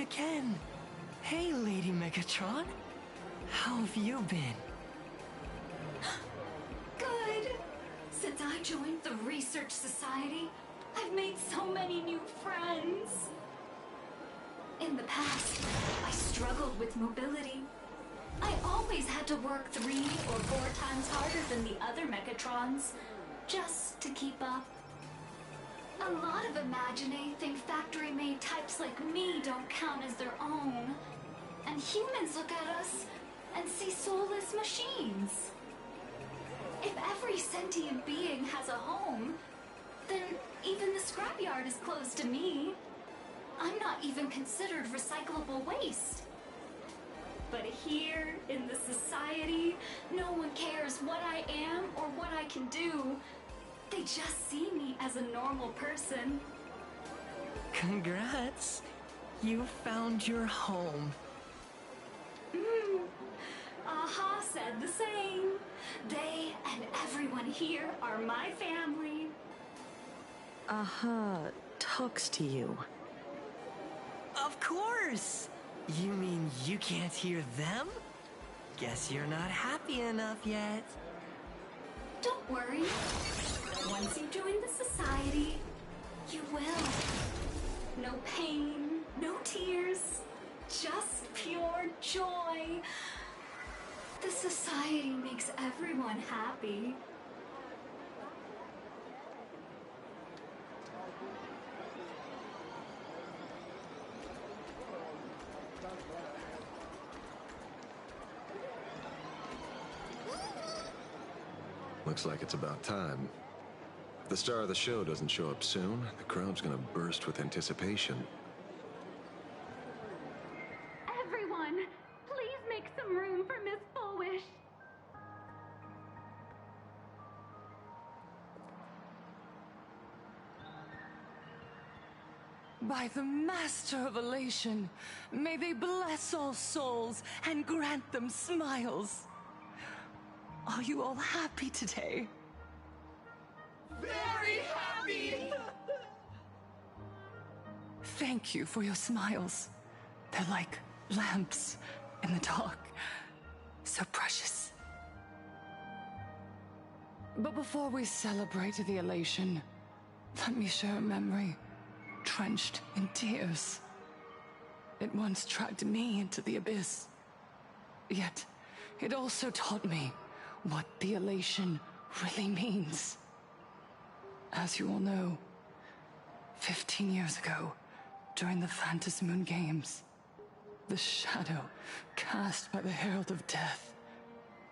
again. Hey, Lady Megatron. How have you been? Good. Since I joined the Research Society, I've made so many new friends. In the past, I struggled with mobility. I always had to work 3 or 4 times harder than the other Megatrons, just to keep up. A lot of Imagine think factory-made types like me don't count as their own. And humans look at us and see soulless machines. If every sentient being has a home, then even the scrapyard is closed to me. I'm not even considered recyclable waste. But here, in the society, no one cares what I am or what I can do. They just see me as a normal person. Congrats! You found your home. Aha said the same. They and everyone here are my family. Aha talks to you. Of course! You mean you can't hear them? Guess you're not happy enough yet. Don't worry. Once you join the society, you will. No pain, no tears, just pure joy. The society makes everyone happy. Looks like it's about time. If the star of the show doesn't show up soon, the crowd's gonna burst with anticipation. Everyone, please make some room for Miss Fullwish. By the Master of Elation, may they bless all souls and grant them smiles. Are you all happy today? Very happy! Thank you for your smiles. They're like lamps in the dark. So precious. But before we celebrate the elation, let me share a memory drenched in tears. It once dragged me into the abyss. Yet, it also taught me what the elation really means. As you all know, 15 years ago, during the Phantom Moon Games, the shadow cast by the Herald of Death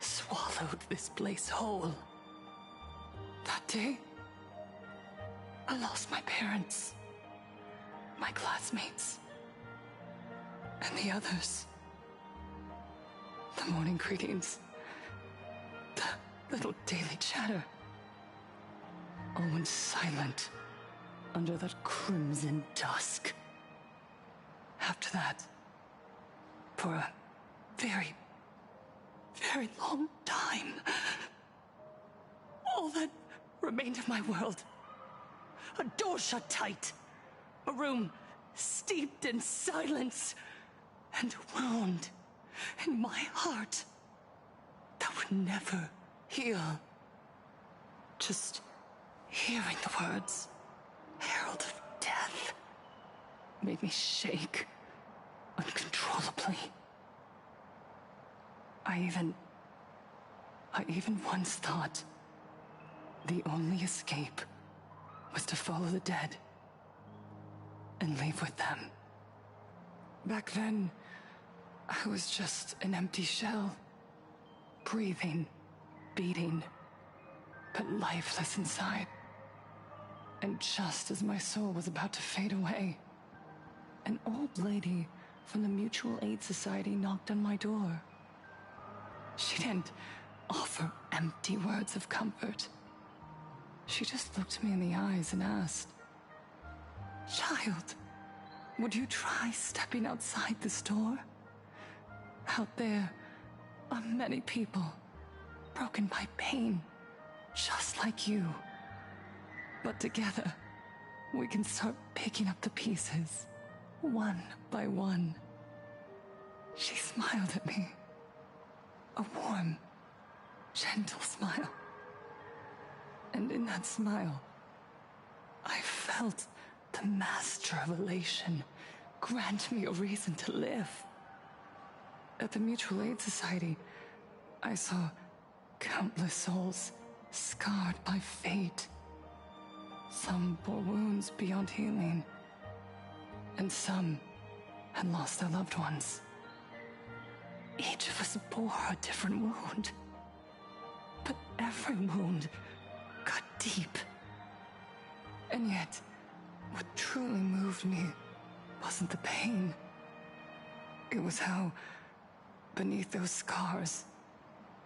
swallowed this place whole. That day, I lost my parents, my classmates, and the others. The morning greetings, the little daily chatter, all went silent under that crimson dusk. After that, for a very, very long time, all that remained of my world, a door shut tight, a room steeped in silence, and a wound in my heart that would never heal. Just hearing the words, Herald of Death, made me shake uncontrollably. I even once thought the only escape was to follow the dead and leave with them. Back then, I was just an empty shell, breathing, beating, but lifeless inside. And just as my soul was about to fade away, an old lady from the Mutual Aid Society knocked on my door. She didn't offer empty words of comfort. She just looked me in the eyes and asked, "Child, would you try stepping outside this door? Out there are many people broken by pain, just like you. But together, we can start picking up the pieces one by one. She smiled at me. A warm, gentle smile. And in that smile, I felt the master of elation grant me a reason to live. At the Mutual Aid Society, I saw countless souls scarred by fate. Some bore wounds beyond healing, and some had lost their loved ones. Each of us bore a different wound, but every wound cut deep. And yet, what truly moved me wasn't the pain. It was how, beneath those scars,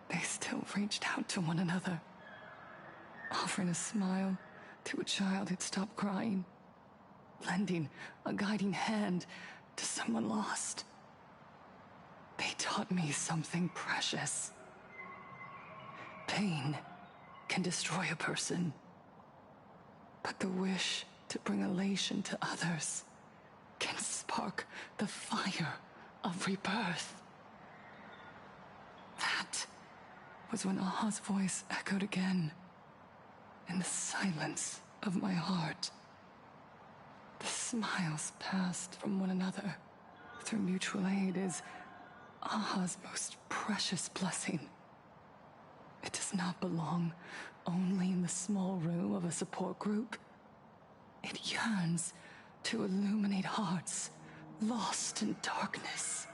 they still reached out to one another, offering a smile to a child who'd stopped crying, lending a guiding hand to someone lost. They taught me something precious. Pain can destroy a person, but the wish to bring elation to others can spark the fire of rebirth. That was when Aha's voice echoed again in the silence of my heart. The smiles passed from one another through mutual aid is Aha's most precious blessing. It does not belong only in the small room of a support group. It yearns to illuminate hearts lost in darkness.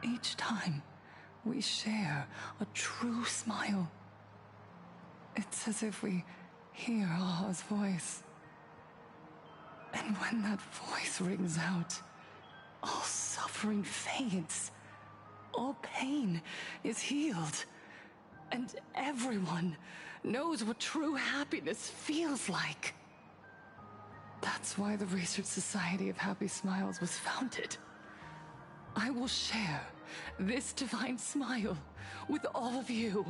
Each time we share a true smile, it's as if we hear Aha's voice. And when that voice rings out, all suffering fades, all pain is healed, and everyone knows what true happiness feels like. That's why the Research Society of Happy Smiles was founded. I will share this divine smile with all of you.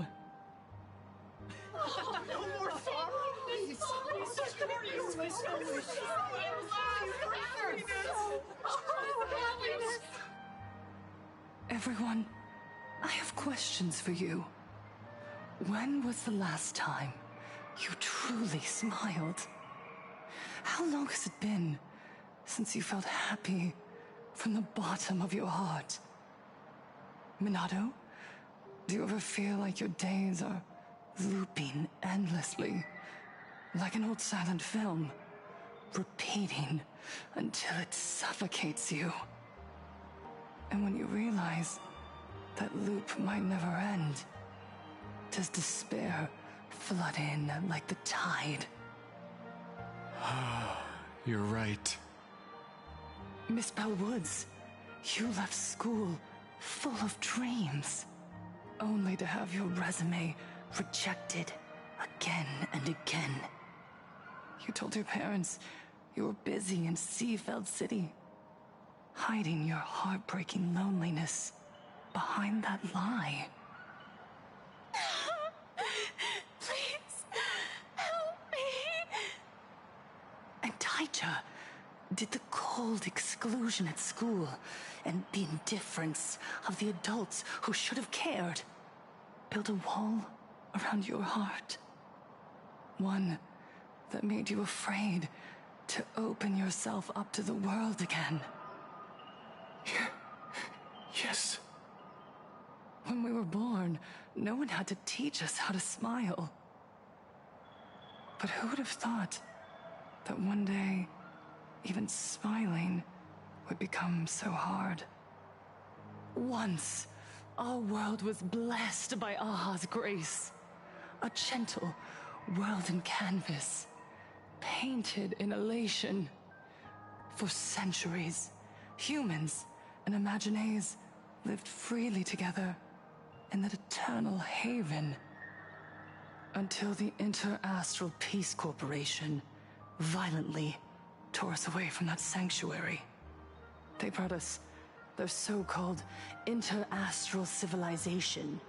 No more sorrow! Everyone, I have questions for you. When was the last time you truly smiled? How long has it been since you felt happy from the bottom of your heart? Minato, do you ever feel like your days are looping endlessly, like an old silent film, repeating until it suffocates you? And when you realize that loop might never end, does despair flood in like the tide? You're right. Miss Bellwoods, you left school full of dreams, only to have your resume rejected again and again. You told your parents you were busy in Seafeld City, hiding your heartbreaking loneliness behind that lie. Please, help me. And Taija did the cold exclusion at school and the indifference of the adults who should have cared build a wall around your heart. One that made you afraid to open yourself up to the world again. Yes. When we were born, no one had to teach us how to smile. But who would have thought that one day, even smiling would become so hard? Once, our world was blessed by Aha's grace. A gentle world in canvas, painted in elation. For centuries, humans and Imaginaes lived freely together in that eternal haven. Until the Inter-Astral Peace Corporation violently tore us away from that sanctuary. They brought us their so-called inter-astral civilization,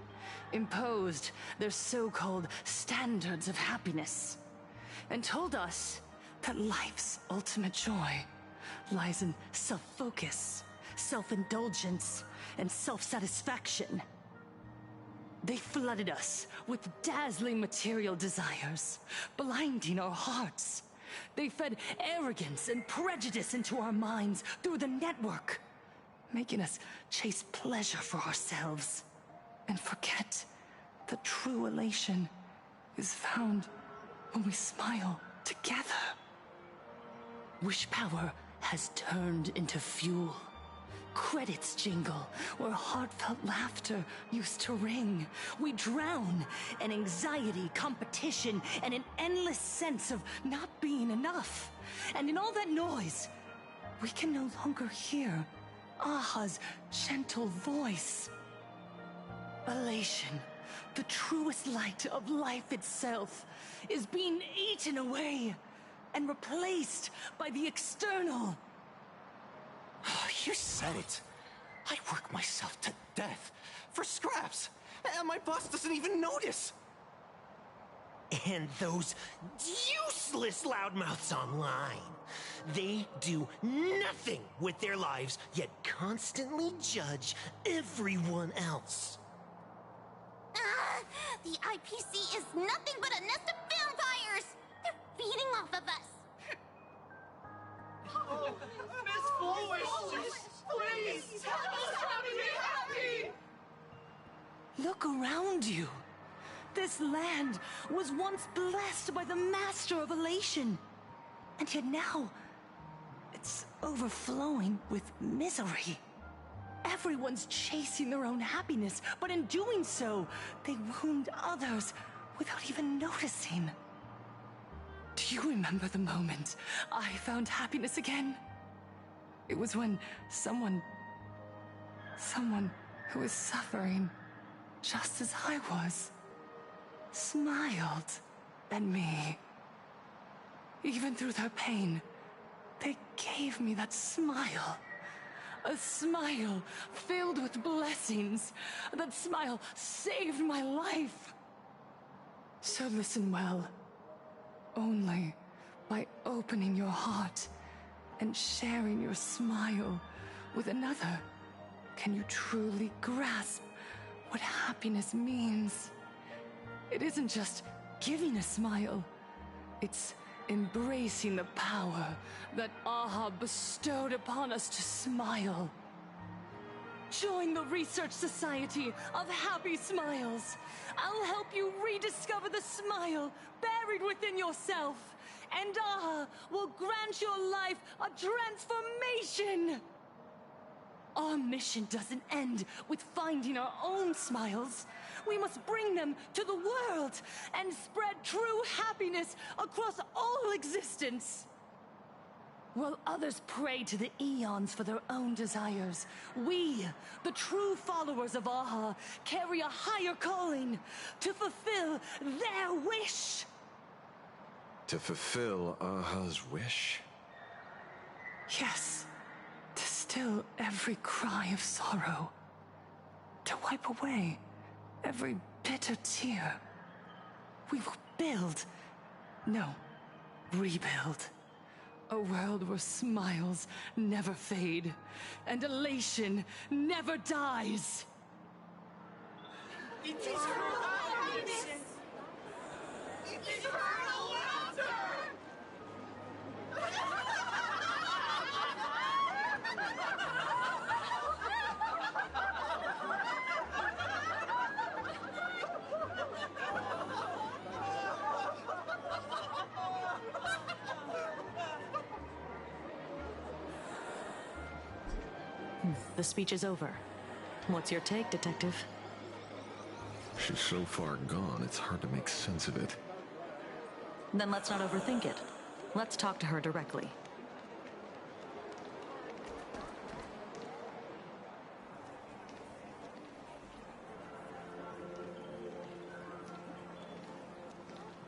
imposed their so-called standards of happiness, and told us that life's ultimate joy lies in self-focus, self-indulgence, and self-satisfaction. They flooded us with dazzling material desires, blinding our hearts. They fed arrogance and prejudice into our minds through the network, making us chase pleasure for ourselves and forget that true elation is found when we smile together. Wish power has turned into fuel. Credits jingle where heartfelt laughter used to ring. We drown in anxiety, competition, and an endless sense of not being enough. And in all that noise, we can no longer hear Aha's gentle voice. Elation, the truest light of life itself, is being eaten away and replaced by the external. You said it. I work myself to death for scraps, and my boss doesn't even notice. And those useless loudmouths online. They do nothing with their lives, yet constantly judge everyone else. The IPC is nothing but a nest of vampires! They're feeding off of us! Miss Foolish, please tell us how to be happy! Look around you. This land was once blessed by the master of elation. And yet now, it's overflowing with misery. Everyone's chasing their own happiness, but in doing so, they wound others without even noticing. Do you remember the moment I found happiness again? It was when someone who was suffering just as I was, smiled at me. Even through their pain, they gave me that smile. A smile filled with blessings. That smile saved my life. So listen well. Only by opening your heart and sharing your smile with another can you truly grasp what happiness means. It isn't just giving a smile. It's embracing the power that Aha bestowed upon us to smile. Join the Research Society of Happy Smiles. I'll help you rediscover the smile buried within yourself, and Aha will grant your life a transformation. Our mission doesn't end with finding our own smiles. We must bring them to the world and spread true happiness across all existence. While others pray to the eons for their own desires, we, the true followers of Aha, carry a higher calling to fulfill their wish. To fulfill Aha's wish? Yes, to still every cry of sorrow, to wipe away every bitter tear. We will build, no, rebuild. A world where smiles never fade, and elation never dies. Eternal happiness! Eternal laughter! The speech is over. What's your take, Detective? She's so far gone, it's hard to make sense of it. Then let's not overthink it. Let's talk to her directly.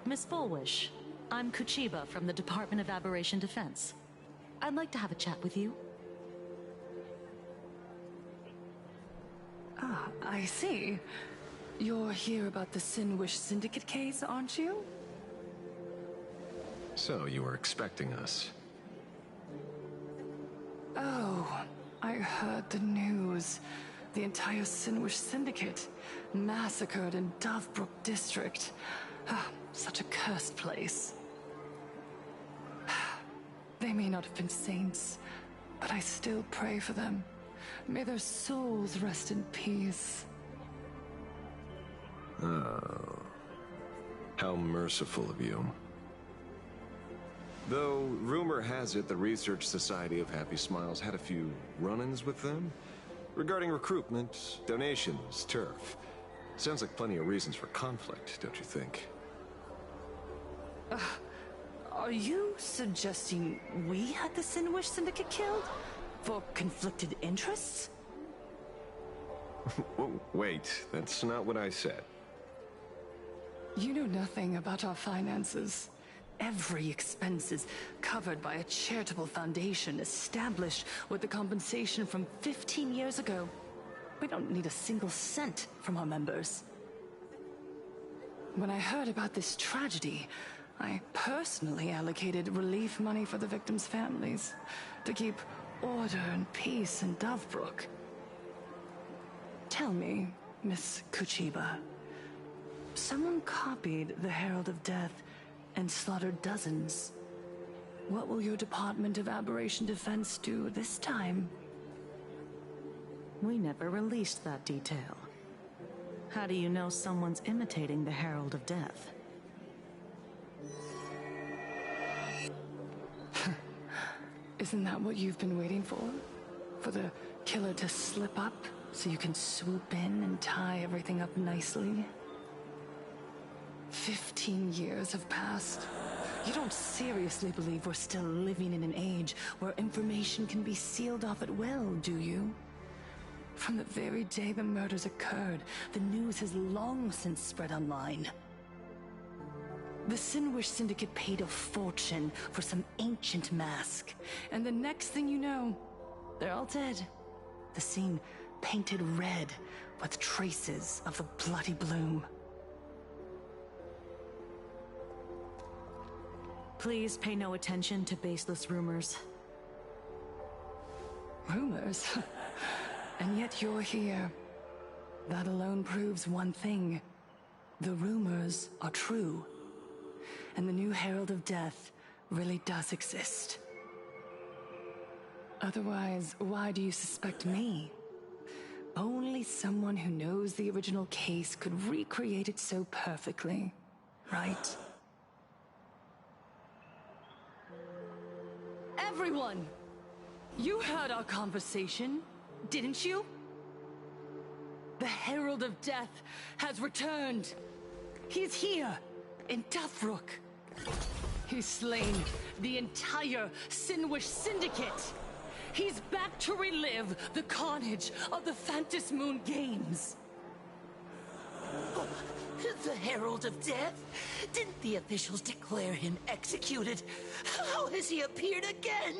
Miss Fullwish, I'm Kuchiba from the Department of Aberration Defense. I'd like to have a chat with you. Ah, I see. You're here about the Sinwish Syndicate case, aren't you? So, you were expecting us. Oh, I heard the news. The entire Sinwish Syndicate massacred in Dovebrook District. Ah, such a cursed place. They may not have been saints, but I still pray for them. May their souls rest in peace. Oh. How merciful of you. Though, rumor has it the Research Society of Happy Smiles had a few run-ins with them. Regarding recruitment, donations, turf. Sounds like plenty of reasons for conflict, don't you think? Are you suggesting we had the Sinwish Syndicate killed? For conflicted interests? Wait, that's not what I said. You know nothing about our finances. Every expense is covered by a charitable foundation established with the compensation from 15 years ago. We don't need a single cent from our members. When I heard about this tragedy, I personally allocated relief money for the victims' families to keep order and peace in Dovebrook. Tell me, Miss Kuchiba, someone copied the Herald of Death and slaughtered dozens. What will your Department of Aberration Defense do this time? We never released that detail. How do you know someone's imitating the Herald of Death? Isn't that what you've been waiting for? For the killer to slip up so you can swoop in and tie everything up nicely? 15 years have passed. You don't seriously believe we're still living in an age where information can be sealed off at will, do you? From the very day the murders occurred, the news has long since spread online. The Sinwish Syndicate paid a fortune for some ancient mask, and the next thing you know, they're all dead. The scene painted red with traces of the bloody bloom. Please pay no attention to baseless rumors. Rumors? And yet you're here. That alone proves one thing. The rumors are true. And the new Herald of Death really does exist. Otherwise, why do you suspect me? Only someone who knows the original case could recreate it so perfectly, right? Everyone! You heard our conversation, didn't you? The Herald of Death has returned. He's here, in Dovebrook. He's slain the entire Sinwish Syndicate. He's back to relive the carnage of the Phantom Moon Games. The Herald of Death? Didn't the officials declare him executed? How has he appeared again?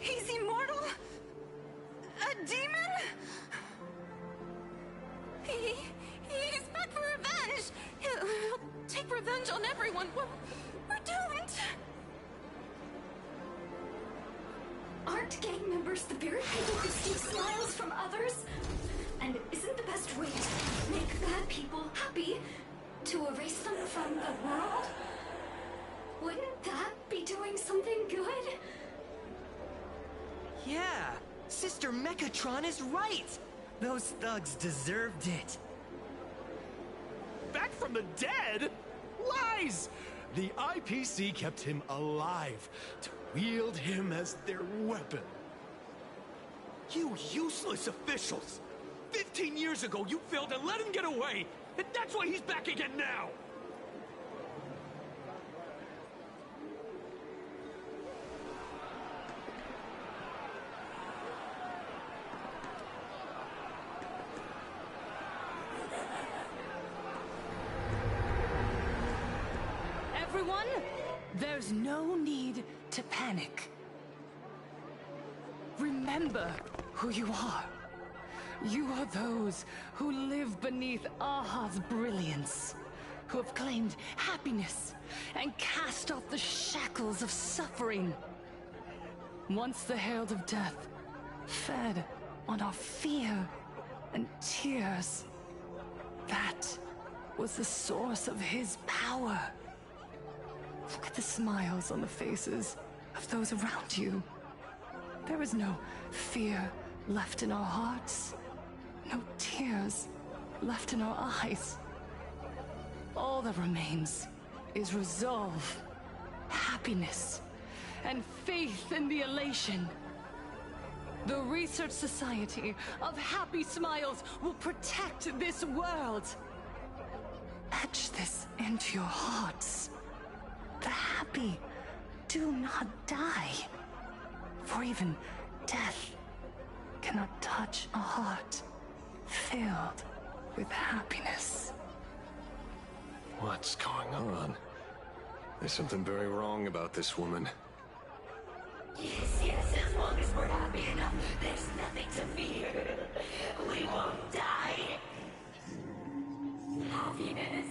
He's immortal? A demon? He's back for revenge! He'll take revenge on everyone. We're doomed! Aren't gang members the very people who steal smiles from others? And isn't the best way to make bad people happy to erase them from the world? Wouldn't that be doing something good? Yeah, Sister Mechatron is right. Those thugs deserved it. Back from the dead? Lies! The IPC kept him alive to wield him as their weapon. You useless officials! 15 years ago, you failed to let him get away, and that's why he's back again now! Everyone, there's no need to panic. Remember who you are. You are those who live beneath Aha's brilliance, who have claimed happiness and cast off the shackles of suffering. once the herald of death, fed on our fear and tears. That was the source of his power. Look at the smiles on the faces of those around you. There is no fear left in our hearts, no tears left in our eyes. All that remains is resolve, happiness, and faith in the elation. The Research Society of Happy Smiles will protect this world. Etch this into your hearts. The happy do not die, for even death cannot touch a heart filled with happiness. What's going on? There's something very wrong about this woman. Yes, as long as we're happy enough, there's nothing to fear. We won't die. Happiness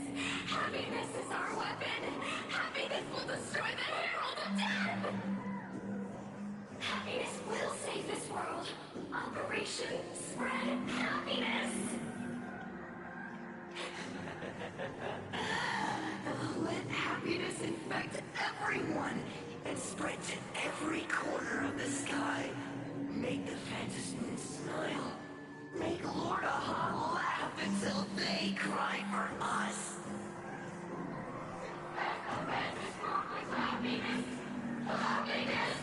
is our weapon. Happiness will destroy the Herald of Death. Happiness will save this world. Operation Spread Happiness. Let happiness infect everyone and spread to every corner of the sky. Make the Phantasmoons smile. Make Lord Aha laugh until they cry for us. Happiness. Happiness.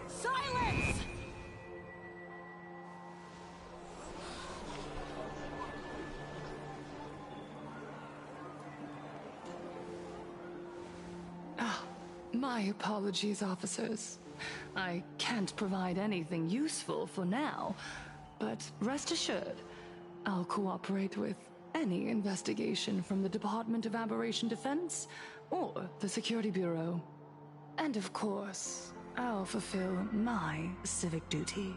Silence! My apologies, officers. I can't provide anything useful for now, but rest assured, I'll cooperate with any investigation from the Department of Aberration Defense or the Security Bureau. And of course, I'll fulfill my civic duty.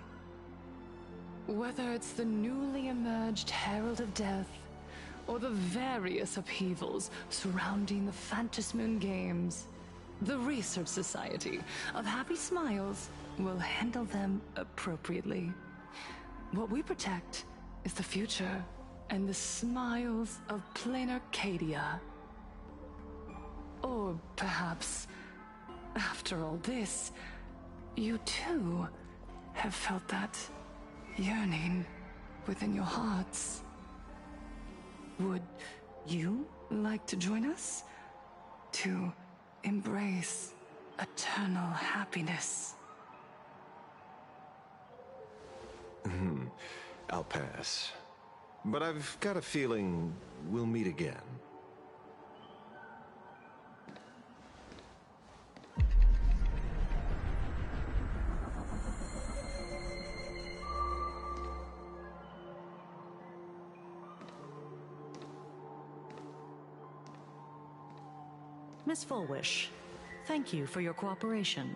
Whether it's the newly emerged Herald of Death or the various upheavals surrounding the Phantasmoon Games, the Research Society of Happy Smiles will handle them appropriately. What we protect is the future and the smiles of plain Arcadia. Or perhaps, after all this, you too have felt that yearning within your hearts. Would you like to join us to embrace eternal happiness? I'll pass. But I've got a feeling we'll meet again. Miss Fullwish, thank you for your cooperation.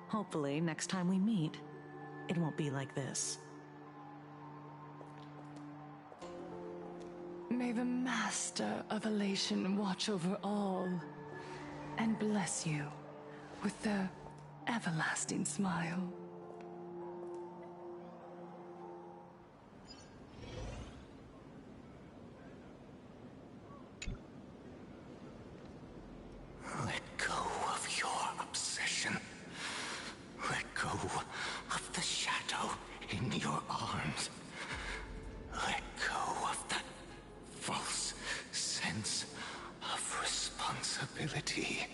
Hopefully, next time we meet, it won't be like this. May the Master of Elation watch over all and bless you with their everlasting smile. Let go of your obsession. Let go of the shadow in your arms. Let go of that false sense of responsibility.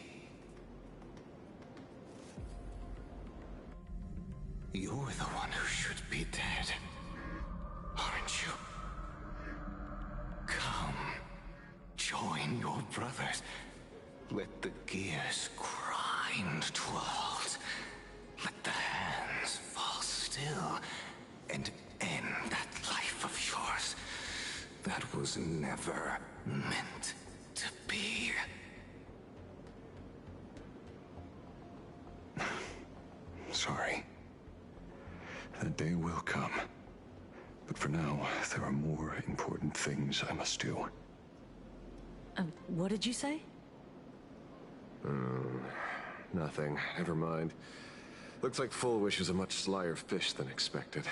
You're the one who should be dead, aren't you? Come, join your brothers. Let the gears grind to a halt. Let the hands fall still and end that life of yours that was never meant to be. sorry. That day will come. But for now, there are more important things I must do. What did you say? Nothing. Never mind. Looks like Full Wish is a much slyer fish than expected.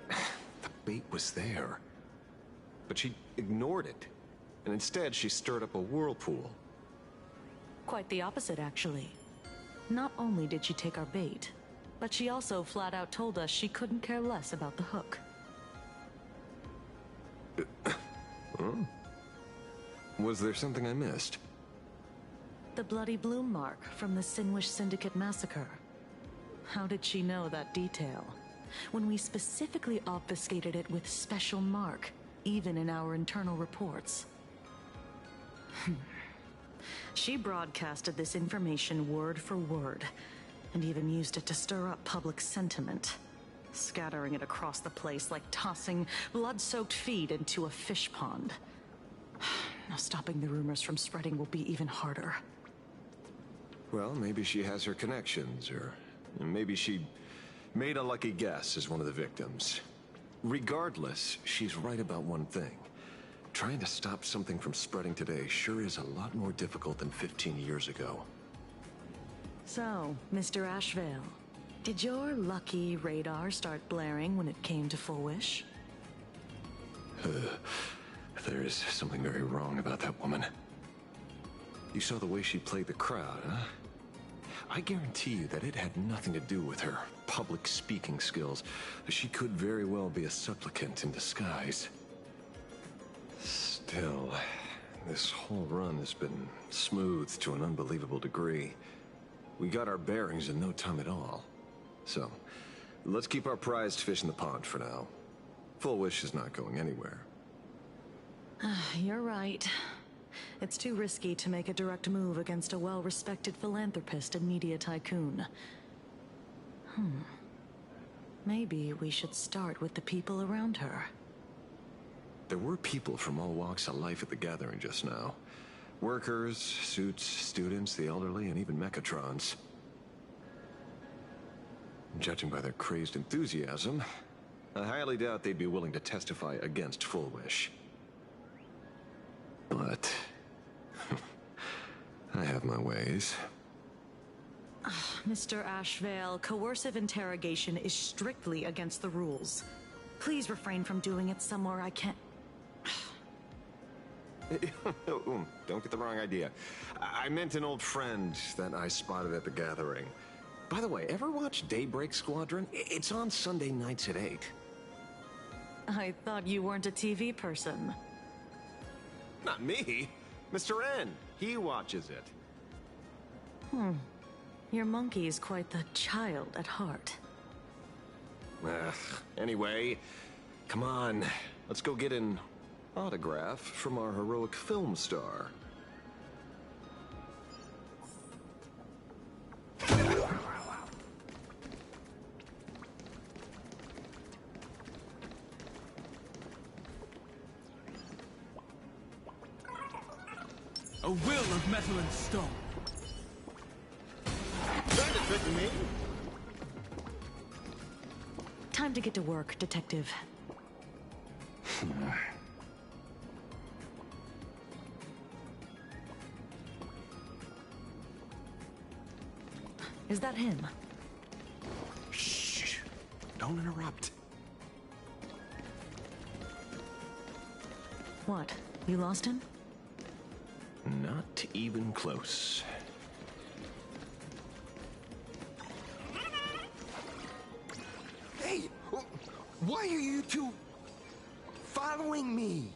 The bait was there. But she ignored it. And instead, she stirred up a whirlpool. Quite the opposite, actually. Not only did she take our bait, but she also flat out told us she couldn't care less about the hook. Was there something I missed? The bloody bloom mark from the Sinwish Syndicate massacre. How did she know that detail? When we specifically obfuscated it with special mark, even in our internal reports. She broadcasted this information word for word, and even used it to stir up public sentiment, scattering it across the place like tossing blood-soaked feed into a fish pond. Now stopping the rumors from spreading will be even harder. Well, maybe she has her connections, or maybe she made a lucky guess as one of the victims. Regardless, she's right about one thing. Trying to stop something from spreading today sure is a lot more difficult than 15 years ago. So, Mr. Ashvale, did your lucky radar start blaring when it came to Full Wish? There is something very wrong about that woman. You saw the way she played the crowd, huh? I guarantee you that it had nothing to do with her public speaking skills. She could very well be a supplicant in disguise. Still, this whole run has been smooth to an unbelievable degree. We got our bearings in no time at all. So, let's keep our prized fish in the pond for now. Full Wish is not going anywhere. You're right. It's too risky to make a direct move against a well-respected philanthropist and media tycoon. Maybe we should start with the people around her. There were people from all walks of life at the gathering just now. Workers, suits, students, the elderly, and even mechatrons. Judging by their crazed enthusiasm, I highly doubt they'd be willing to testify against Full Wish. But I have my ways. Mr. Ashvale, coercive interrogation is strictly against the rules. Please refrain from doing it somewhere I can't... Don't get the wrong idea. I meant an old friend that I spotted at the gathering. By the way, ever watch Daybreak Squadron? It's on Sunday nights at 8. I thought you weren't a TV person. Not me. Mr. N. He watches it. Your monkey is quite the child at heart. Anyway, come on. Let's go get an autograph from our heroic film star. A will of metal and stone. Trying to trick me? Time to get to work, Detective. Is that him? Shh! Don't interrupt. What? You lost him? Not even close. Hey! Why are you two following me?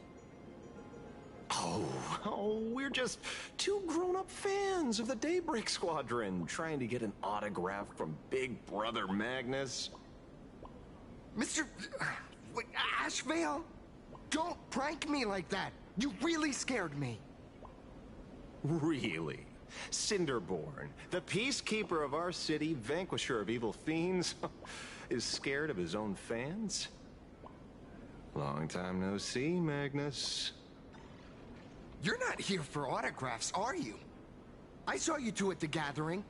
Oh, we're just two grown-up fans of the Daybreak Squadron trying to get an autograph from Big Brother Magnus. Mr. Ashvale? Don't prank me like that. You really scared me. Really? Cinderborn, the peacekeeper of our city, vanquisher of evil fiends, is scared of his own fans? Long time no see, Magnus. You're not here for autographs, are you? I saw you two at the gathering.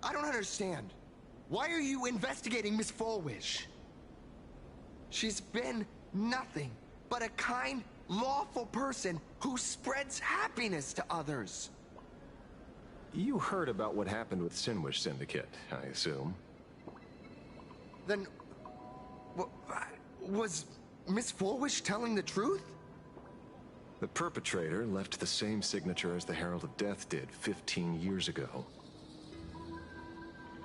I don't understand. Why are you investigating Miss Fullwish? She's been nothing but a kind, lawful person who spreads happiness to others. You heard about what happened with Sinwish Syndicate, I assume. Then... was Miss Fullwish telling the truth? The perpetrator left the same signature as the Herald of Death did 15 years ago.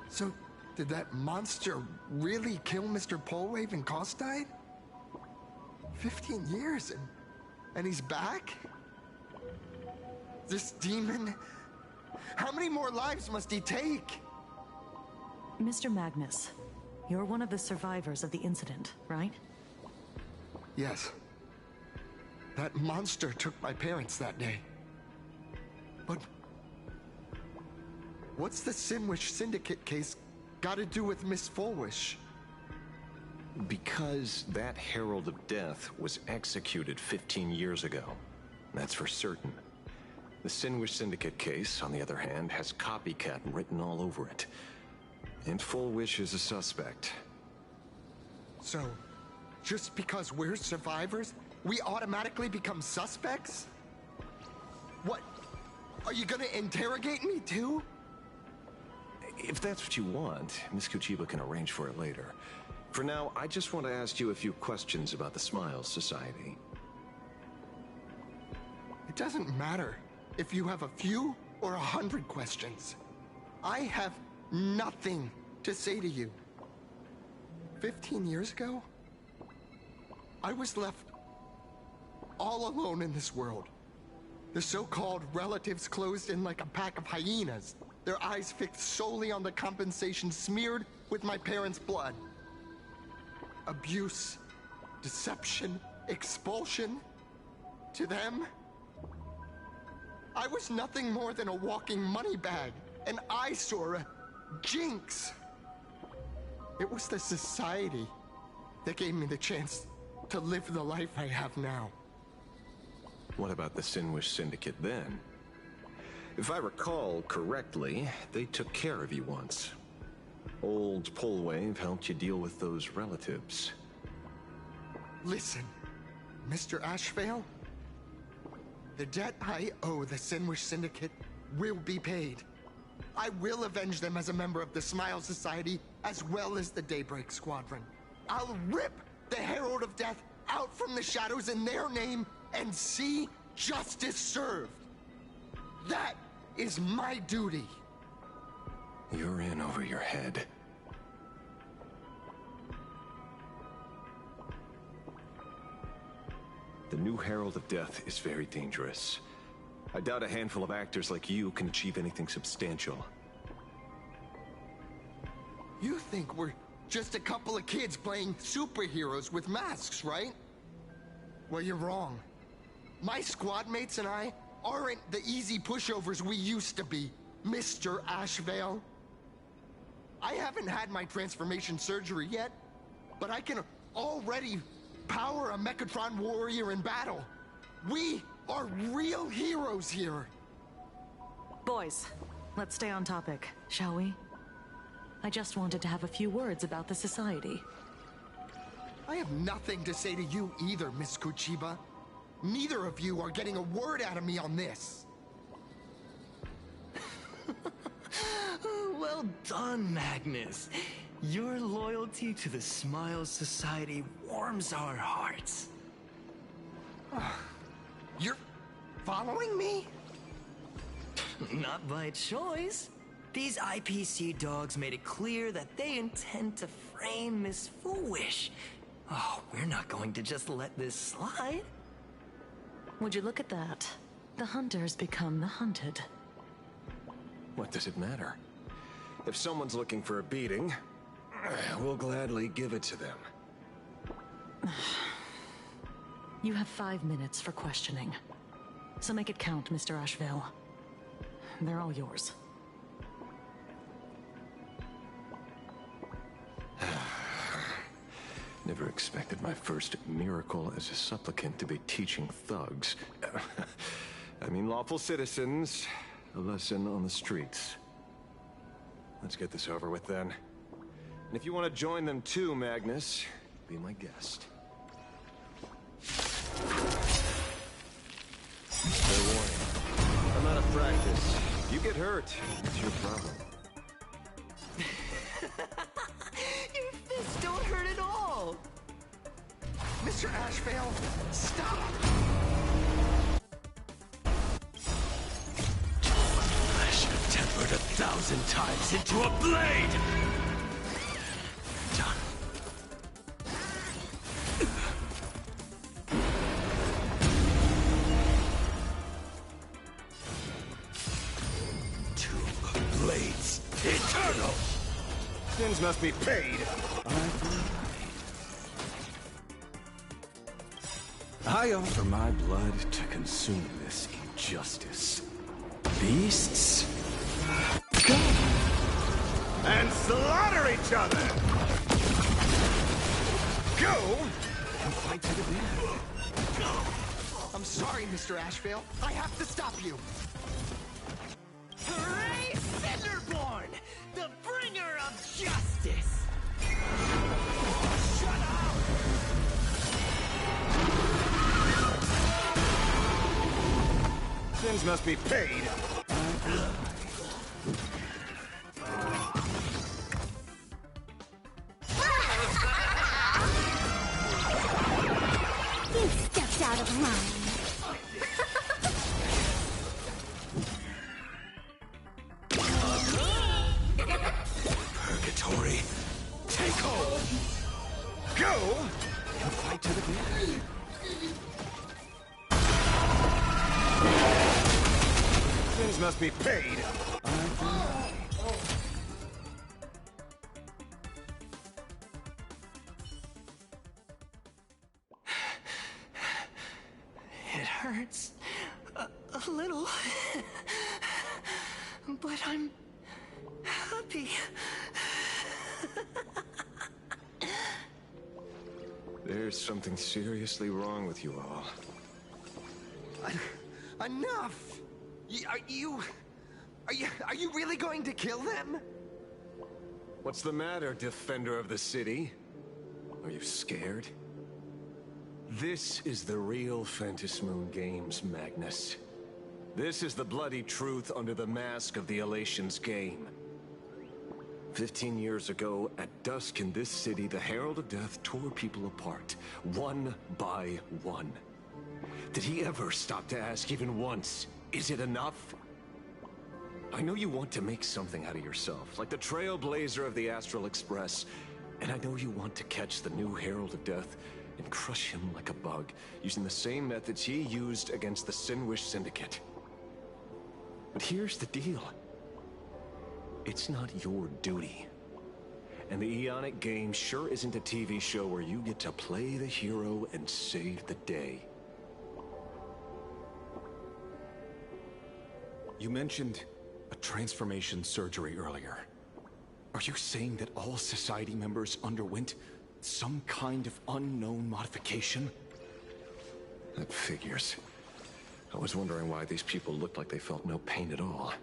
So, did that monster really kill Mr. Polwave and Costide? 15 years and he's back? This demon? How many more lives must he take? Mr. Magnus, you're one of the survivors of the incident, right? Yes. That monster took my parents that day. But... what's the Sinwish Syndicate case got to do with Miss Fullwish? Because that Herald of Death was executed 15 years ago. That's for certain. The Sinwish Syndicate case, on the other hand, has copycat written all over it. And Fullwish is a suspect. So, just because we're survivors, we automatically become suspects? What? Are you gonna interrogate me too? If that's what you want, Miss Kuchiba can arrange for it later. For now, I just want to ask you a few questions about the Smiles Society. It doesn't matter if you have a few or 100 questions. I have nothing to say to you. 15 years ago, I was left all alone in this world. The so-called relatives closed in like a pack of hyenas, their eyes fixed solely on the compensation smeared with my parents' blood. Abuse, deception, expulsion. To them, I was nothing more than a walking money bag, an eyesore, a jinx. It was the society that gave me the chance to live the life I have now. What about the Sinwish Syndicate then? If I recall correctly, they took care of you once. Old Polwave helped you deal with those relatives. Listen, Mr. Ashvale, the debt I owe the Sinwish Syndicate will be paid. I will avenge them as a member of the Smile Society, as well as the Daybreak Squadron. I'll rip the Herald of Death out from the shadows in their name and see justice served. That is my duty. You're in over your head. The new Herald of Death is very dangerous. I doubt a handful of actors like you can achieve anything substantial. You think we're just a couple of kids playing superheroes with masks, right? Well, you're wrong. My squad mates and I aren't the easy pushovers we used to be, Mr. Ashvale. I haven't had my transformation surgery yet, but I can already power a Mechatron warrior in battle. We are real heroes here. Boys, let's stay on topic, shall we? I just wanted to have a few words about the society. I have nothing to say to you either, Miss Kuchiba. Neither of you are getting a word out of me on this. Well done, Magnus. Your loyalty to the Smiles Society warms our hearts. You're following me? Not by choice. These IPC dogs made it clear that they intend to frame Miss Foolish. Oh, we're not going to just let this slide. Would you look at that? The hunters become the hunted. What does it matter? If someone's looking for a beating, we'll gladly give it to them. You have 5 minutes for questioning. So make it count, Mr. Ashvale. They're all yours. Never expected my first miracle as a supplicant to be teaching thugs. I mean lawful citizens, a lesson on the streets. let's get this over with then. And if you want to join them too, Magnus, be my guest. Fair warning. I'm out of practice. If you get hurt, it's your problem. Your fists don't hurt at all! Mr. Ashvale, stop! I should have tempered 1,000 times into a blade! Done. Two blades eternal! Sins must be paid. I offer my blood to consume this injustice. Beasts, go And slaughter each other! Go! and fight to the death. I'm sorry, Mr. Ashvale. I have to stop you. Hooray, Cinderborn! The bringer of justice! Shut up! Sins must be paid. You stepped out of line. Purgatory, take hold! Go! And fight to the death. Sins must be paid. It hurts. A little. But I'm happy. There's something seriously wrong with you all. Enough! Are you really going to kill them? What's the matter, defender of the city? Are you scared? This is the real Phantasmoon Games, Magnus. This is the bloody truth under the mask of the Elation's game. 15 years ago, at dusk in this city, the Herald of Death tore people apart, one by one. Did he ever stop to ask even once, is it enough? I know you want to make something out of yourself, like the trailblazer of the Astral Express, and I know you want to catch the new Herald of Death and crush him like a bug, using the same methods he used against the Sinwish Syndicate. But here's the deal. It's not your duty. And the Eonic game sure isn't a TV show where you get to play the hero and save the day. You mentioned a transformation surgery earlier. Are you saying that all society members underwent some kind of unknown modification? That figures. I was wondering why these people looked like they felt no pain at all.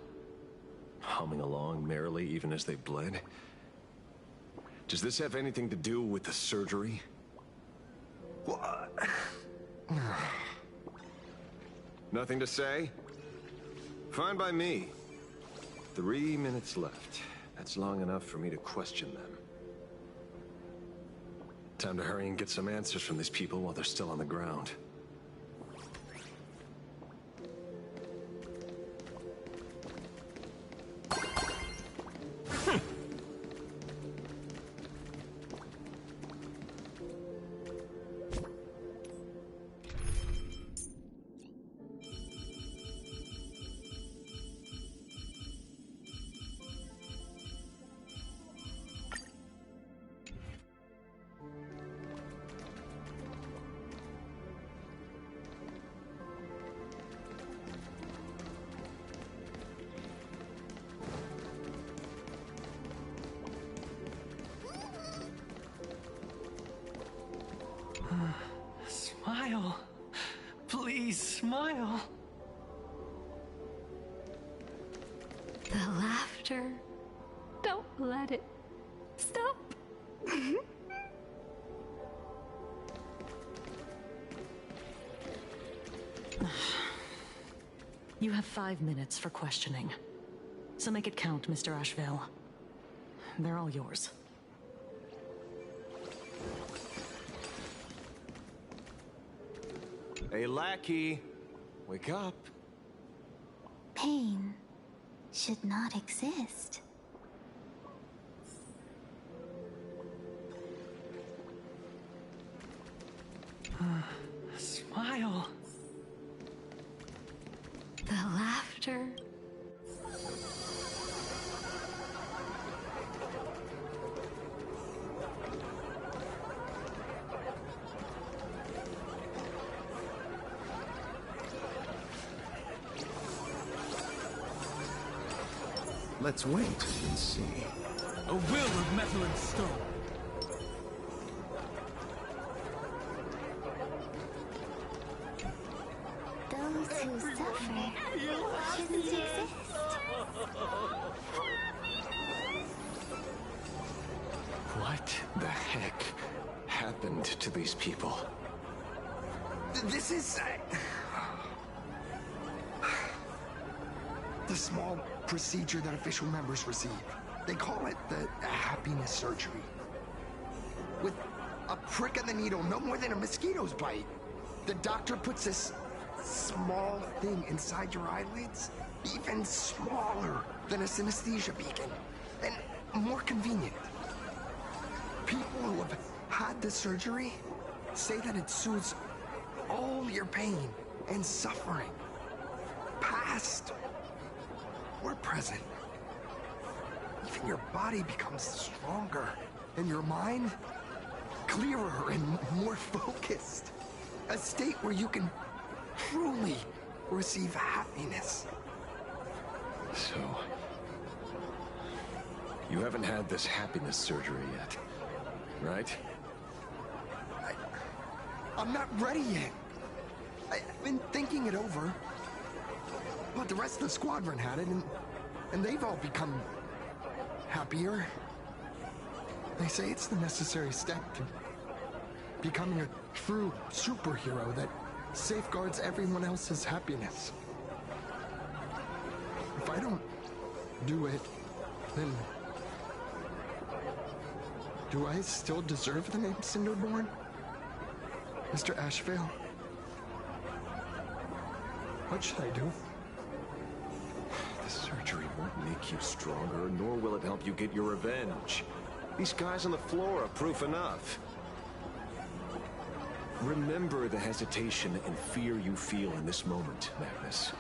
Humming along merrily even as they bled. Does this have anything to do with the surgery? Nothing to say? Fine by me. 3 minutes left. That's long enough for me to question them. Time to hurry and get some answers from these people while they're still on the ground. Smile. Please smile. The laughter Don't let it stop. You have 5 minutes for questioning. So make it count, Mr. Asheville. They're all yours. Hey, lackey. Wake up. Pain should not exist. Smile. The laughter. Let's wait and see. A will of metal and stone. Those who suffer shouldn't exist. What the heck happened to these people? This is... the small procedure that official members receive. They call it the happiness surgery. With a prick of the needle, no more than a mosquito's bite. The doctor puts this small thing inside your eyelids, even smaller than a synesthesia beacon, and more convenient. People who have had the surgery say that it soothes all your pain and suffering, past or present. Even your body becomes stronger, and your mind clearer and more focused. A state where you can truly receive happiness. So, you haven't had this happiness surgery yet, right? I'm not ready yet. I've been thinking it over. But the rest of the squadron had it, and they've all become happier. They say it's the necessary step to becoming a true superhero that safeguards everyone else's happiness. If I don't do it, then do I still deserve the name Cinderborn? Mr. Asheville? What should I do? The surgery won't make you stronger, nor will it help you get your revenge. These guys on the floor are proof enough. Remember the hesitation and fear you feel in this moment, Magnus.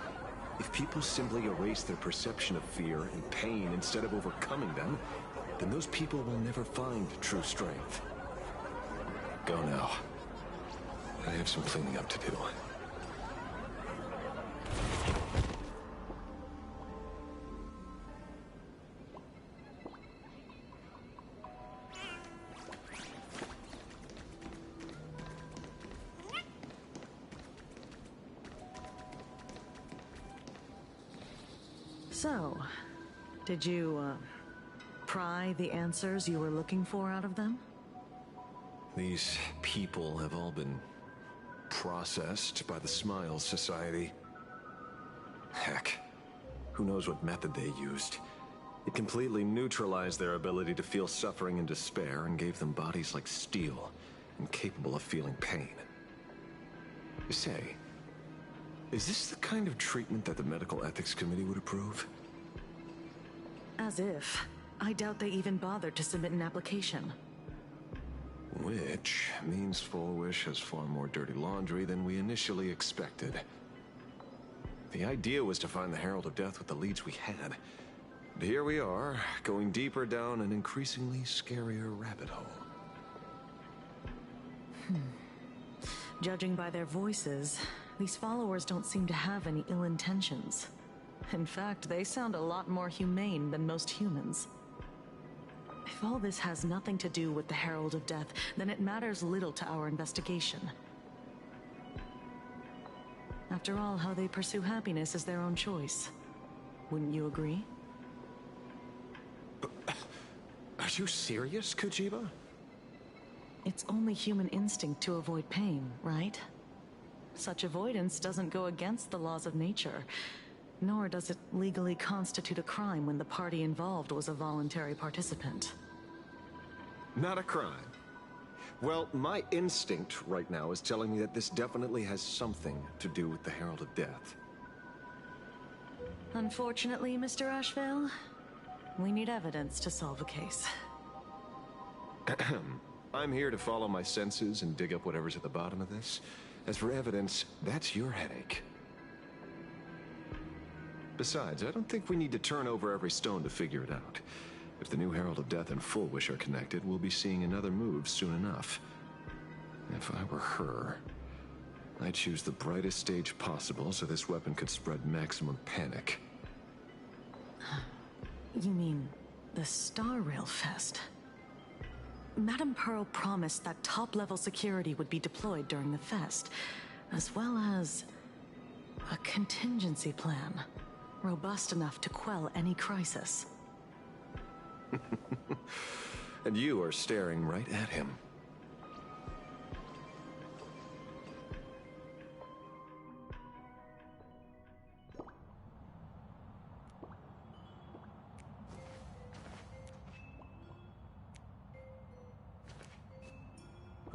If people simply erase their perception of fear and pain instead of overcoming them, then those people will never find true strength. Go now. I have some cleaning up to do. So, did you, pry the answers you were looking for out of them? These people have all been processed by the Smiles Society. Heck, who knows what method they used. It completely neutralized their ability to feel suffering and despair and gave them bodies like steel, incapable of feeling pain. Say, is this the kind of treatment that the Medical Ethics Committee would approve? As if. I doubt they even bothered to submit an application. Which means Full Wish has far more dirty laundry than we initially expected. The idea was to find the Herald of Death with the leads we had. But here we are, going deeper down an increasingly scarier rabbit hole. Judging by their voices, these followers don't seem to have any ill intentions. In fact, they sound a lot more humane than most humans. If all this has nothing to do with the Herald of Death, then it matters little to our investigation. After all, how they pursue happiness is their own choice. Wouldn't you agree? Are you serious, Kujiba? It's only human instinct to avoid pain, right? Such avoidance doesn't go against the laws of nature, nor does it legally constitute a crime when the party involved was a voluntary participant. Not a crime. Well, my instinct right now is telling me that this definitely has something to do with the Herald of Death. Unfortunately, Mr. Ashvale, we need evidence to solve a case. I'm here to follow my senses and dig up whatever's at the bottom of this. As for evidence, that's your headache. Besides, I don't think we need to turn over every stone to figure it out. If the new Herald of Death and Full Wish are connected, we'll be seeing another move soon enough. If I were her, I'd choose the brightest stage possible so this weapon could spread maximum panic. You mean the Star Rail Fest? Madame Pearl promised that top-level security would be deployed during the fest, as well as a contingency plan, robust enough to quell any crisis. And you are staring right at him.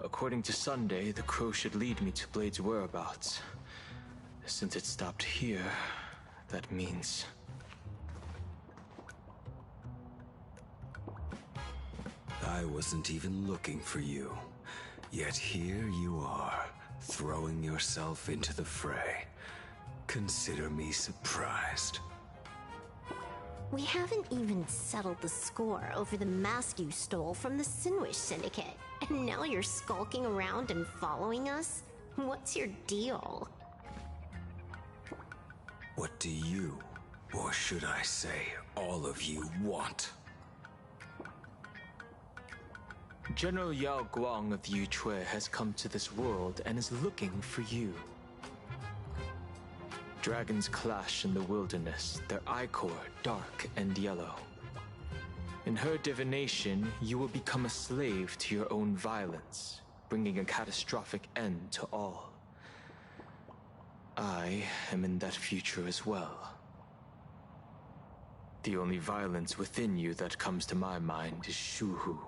According to Sunday, the crow should lead me to Blade's whereabouts. Since it stopped here, that means... I wasn't even looking for you. Yet here you are, throwing yourself into the fray. Consider me surprised. We haven't even settled the score over the mask you stole from the Sinwish Syndicate. And now you're skulking around and following us? What's your deal? What do you, or should I say, all of you, want? General Yao Guang of Yu Chui has come to this world and is looking for you. Dragons clash in the wilderness, their ichor dark and yellow. In her divination, you will become a slave to your own violence, bringing a catastrophic end to all. I am in that future as well. The only violence within you that comes to my mind is Shuhu.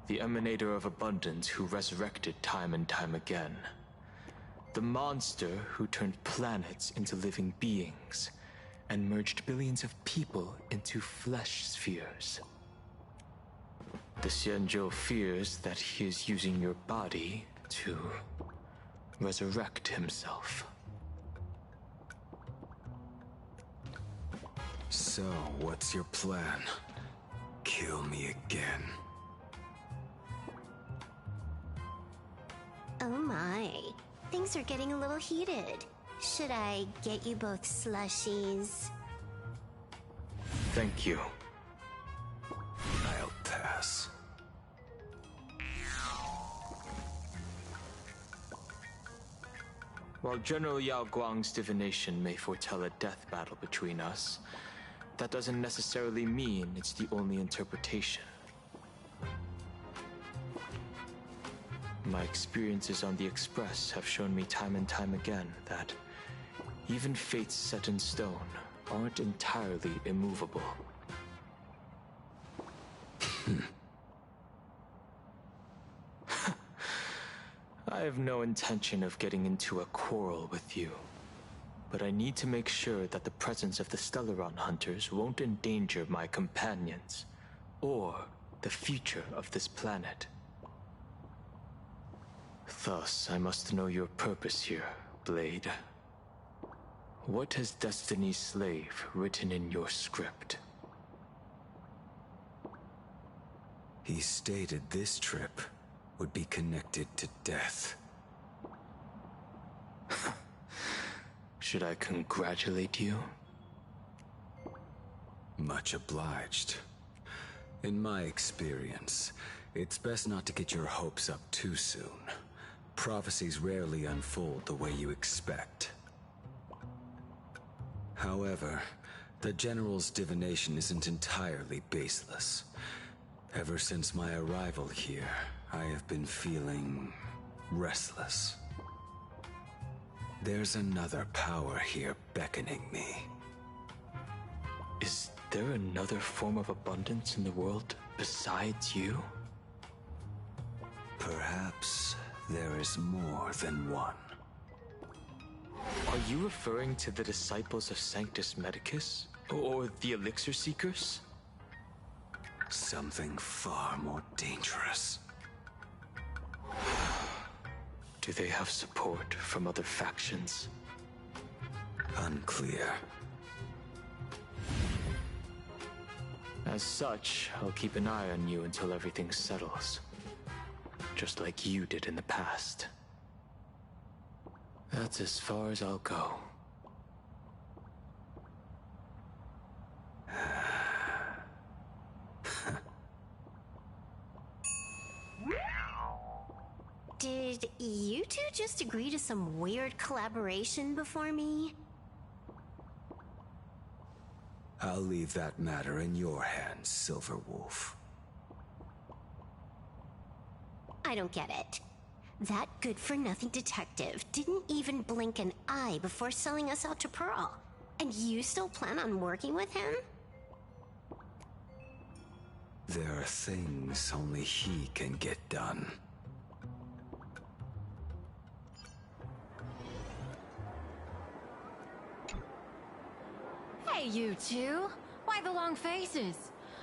The emanator of abundance who resurrected time and time again. The monster who turned planets into living beings and merged billions of people into flesh spheres. The Xianzhou fears that he is using your body to resurrect himself. So, what's your plan? Kill me again. Oh my, things are getting a little heated. Should I get you both slushies? Thank you. I'll pass. While General Yao Guang's divination may foretell a death battle between us, that doesn't necessarily mean it's the only interpretation. My experiences on the Express have shown me time and time again that even fates set in stone aren't entirely immovable. I have no intention of getting into a quarrel with you, but I need to make sure that the presence of the Stellaron hunters won't endanger my companions or the future of this planet. Thus, I must know your purpose here, Blade. What has Destiny's Slave written in your script? He stated this trip would be connected to death. Should I congratulate you? Much obliged. In my experience, it's best not to get your hopes up too soon. Prophecies rarely unfold the way you expect. However, The General's divination isn't entirely baseless. Ever since my arrival here, I have been feeling restless. There's another power here beckoning me. Is there another form of abundance in the world besides you? Perhaps there is more than one. Are you referring to the disciples of Sanctus Medicus? Or the Elixir Seekers? Something far more dangerous. Do they have support from other factions? Unclear. As such, I'll keep an eye on you until everything settles. Just like you did in the past. That's as far as I'll go. Did you two just agree to some weird collaboration before me? I'll leave that matter in your hands, Silver Wolf. I don't get it. That good-for-nothing detective didn't even blink an eye before selling us out to Pearl. And you still plan on working with him? There are things only he can get done. Hey, you two! Why the long faces?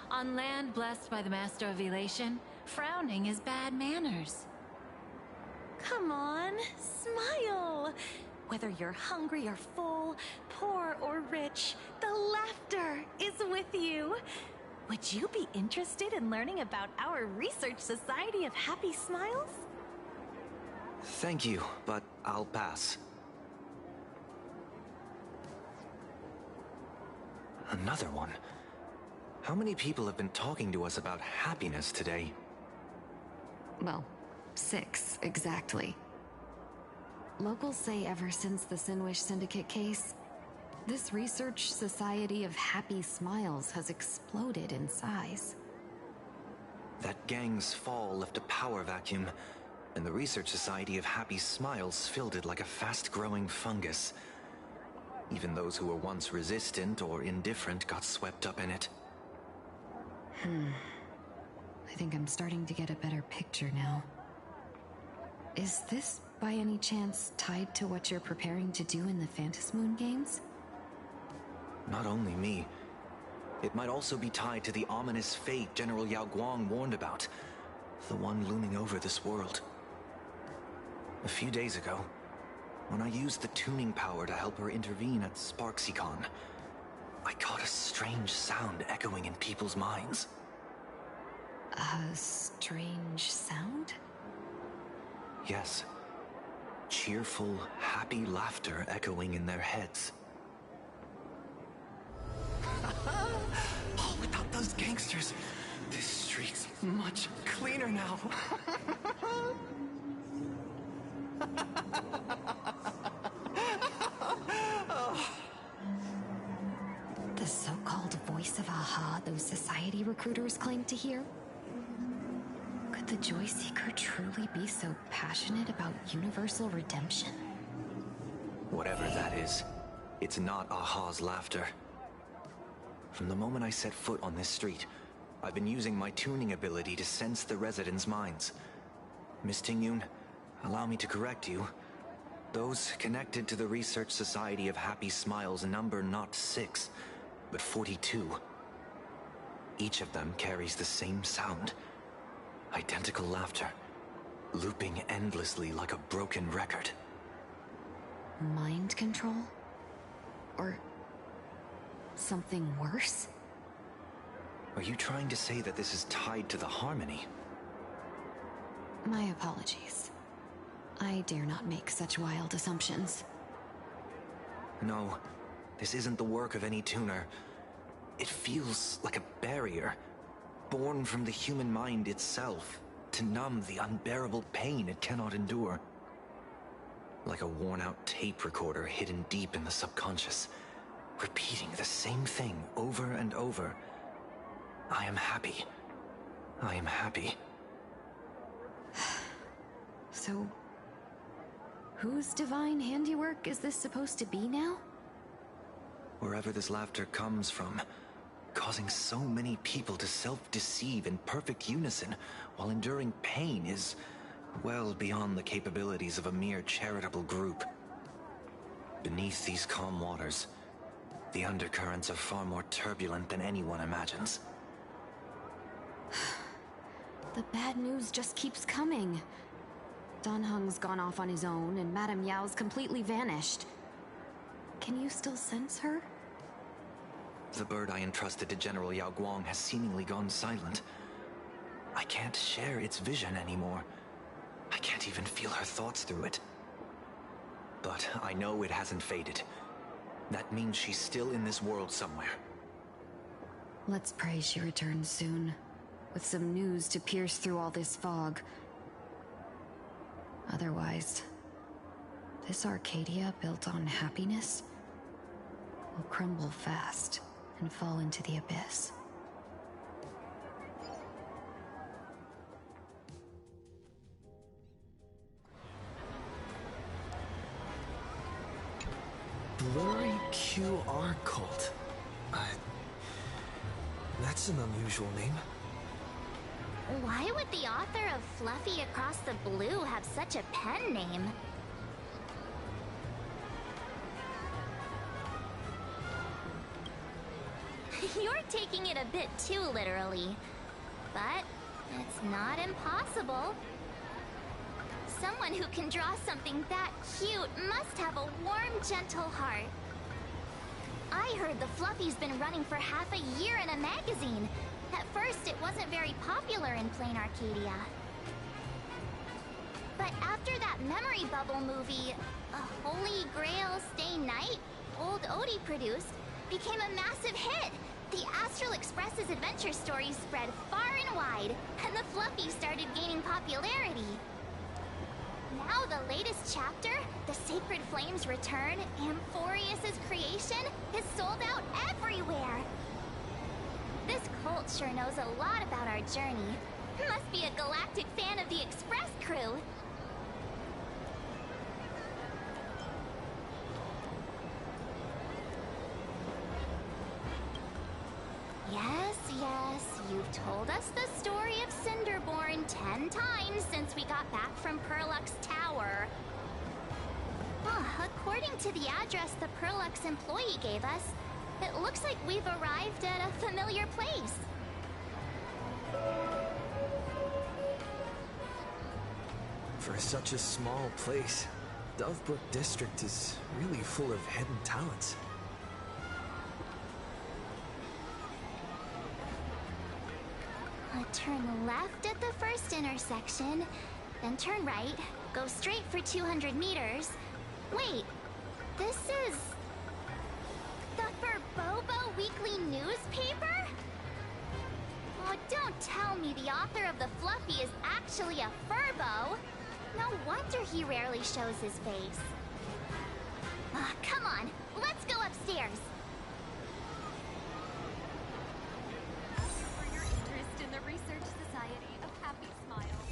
On land blessed by the Master of Elation, frowning is bad manners. Come on, smile! Whether you're hungry or full, poor or rich, the laughter is with you. Would you be interested in learning about our Research Society of Happy Smiles? Thank you, but I'll pass. Another one. How many people have been talking to us about happiness today? Well, 6, exactly. Locals say ever since the Sinwish Syndicate case, this Research Society of Happy Smiles has exploded in size. That gang's fall left a power vacuum, and the Research Society of Happy Smiles filled it like a fast-growing fungus. Even those who were once resistant or indifferent got swept up in it. I think I'm starting to get a better picture now. Is this, by any chance, tied to what you're preparing to do in the Phantasmoon games? Not only me. It might also be tied to the ominous fate General Yao Guang warned about. The one looming over this world. A few days ago, when I used the tuning power to help her intervene at SparksyCon, I caught a strange sound echoing in people's minds. A strange sound? Yes. Cheerful, happy laughter echoing in their heads. Oh, without those gangsters, this street's much cleaner now. The so-called voice of Aha those society recruiters claim to hear? Could the Joy Seeker truly be so passionate about universal redemption? Whatever that is, it's not Aha's laughter. From the moment I set foot on this street, I've been using my tuning ability to sense the residents' minds. Miss Tingyun, allow me to correct you. Those connected to the Research Society of Happy Smiles number not 6, but 42. Each of them carries the same sound. Identical laughter, looping endlessly like a broken record. Mind control? Or something worse? Are you trying to say that this is tied to the harmony? My apologies. I dare not make such wild assumptions. No, this isn't the work of any tuner. It feels like a barrier, born from the human mind itself, to numb the unbearable pain it cannot endure. Like a worn-out tape recorder hidden deep in the subconscious, repeating the same thing over and over. I am happy. I am happy. So, whose divine handiwork is this supposed to be now? Wherever this laughter comes from, causing so many people to self-deceive in perfect unison while enduring pain is well beyond the capabilities of a mere charitable group. Beneath these calm waters, the undercurrents are far more turbulent than anyone imagines. The bad news just keeps coming. Dunhung's gone off on his own, and Madame Yao's completely vanished. Can you still sense her? The bird I entrusted to General Yao Guang has seemingly gone silent. I can't share its vision anymore. I can't even feel her thoughts through it. But I know it hasn't faded. That means she's still in this world somewhere. Let's pray she returns soon, with some news to pierce through all this fog. Otherwise, this Arcadia built on happiness will crumble fast and fall into the abyss. Blurry QR cult. That's an unusual name. Why would the author of Fluffy Across the Blue have such a pen name? You're taking it a bit too literally. But it's not impossible. Someone who can draw something that cute must have a warm, gentle heart. I heard the Fluffy's been running for half a year in a magazine. At first, it wasn't very popular in Plain Arcadia. But after that memory bubble movie, A Holy Grail Stay Night, Old Odie produced, became a massive hit. The Astral Express's adventure stories spread far and wide, and the Fluffy started gaining popularity. Now the latest chapter, The Sacred Flames Return, Amphorius's creation, is sold out everywhere. This cult sure knows a lot about our journey. Must be a galactic fan of the Express crew. Yes, you've told us the story of Cinderborn 10 times since we got back from Perlux Tower. According to the address the Perlux employee gave us, it looks like we've arrived at a familiar place. For such a small place, Dovebrook District is really full of hidden talents. Turn left at the first intersection, then turn right, go straight for 200 meters. Wait, this is... the Furbobo Weekly newspaper? Oh, don't tell me the author of the Fluffy is actually a Furbo. No wonder he rarely shows his face. Come on, let's go upstairs. For your interest in the Research Society of Happy Smiles.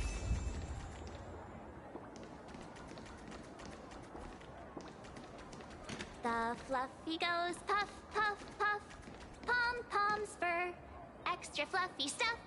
The Fluffy goes puff, puff, puff. Pom-poms for extra fluffy stuff.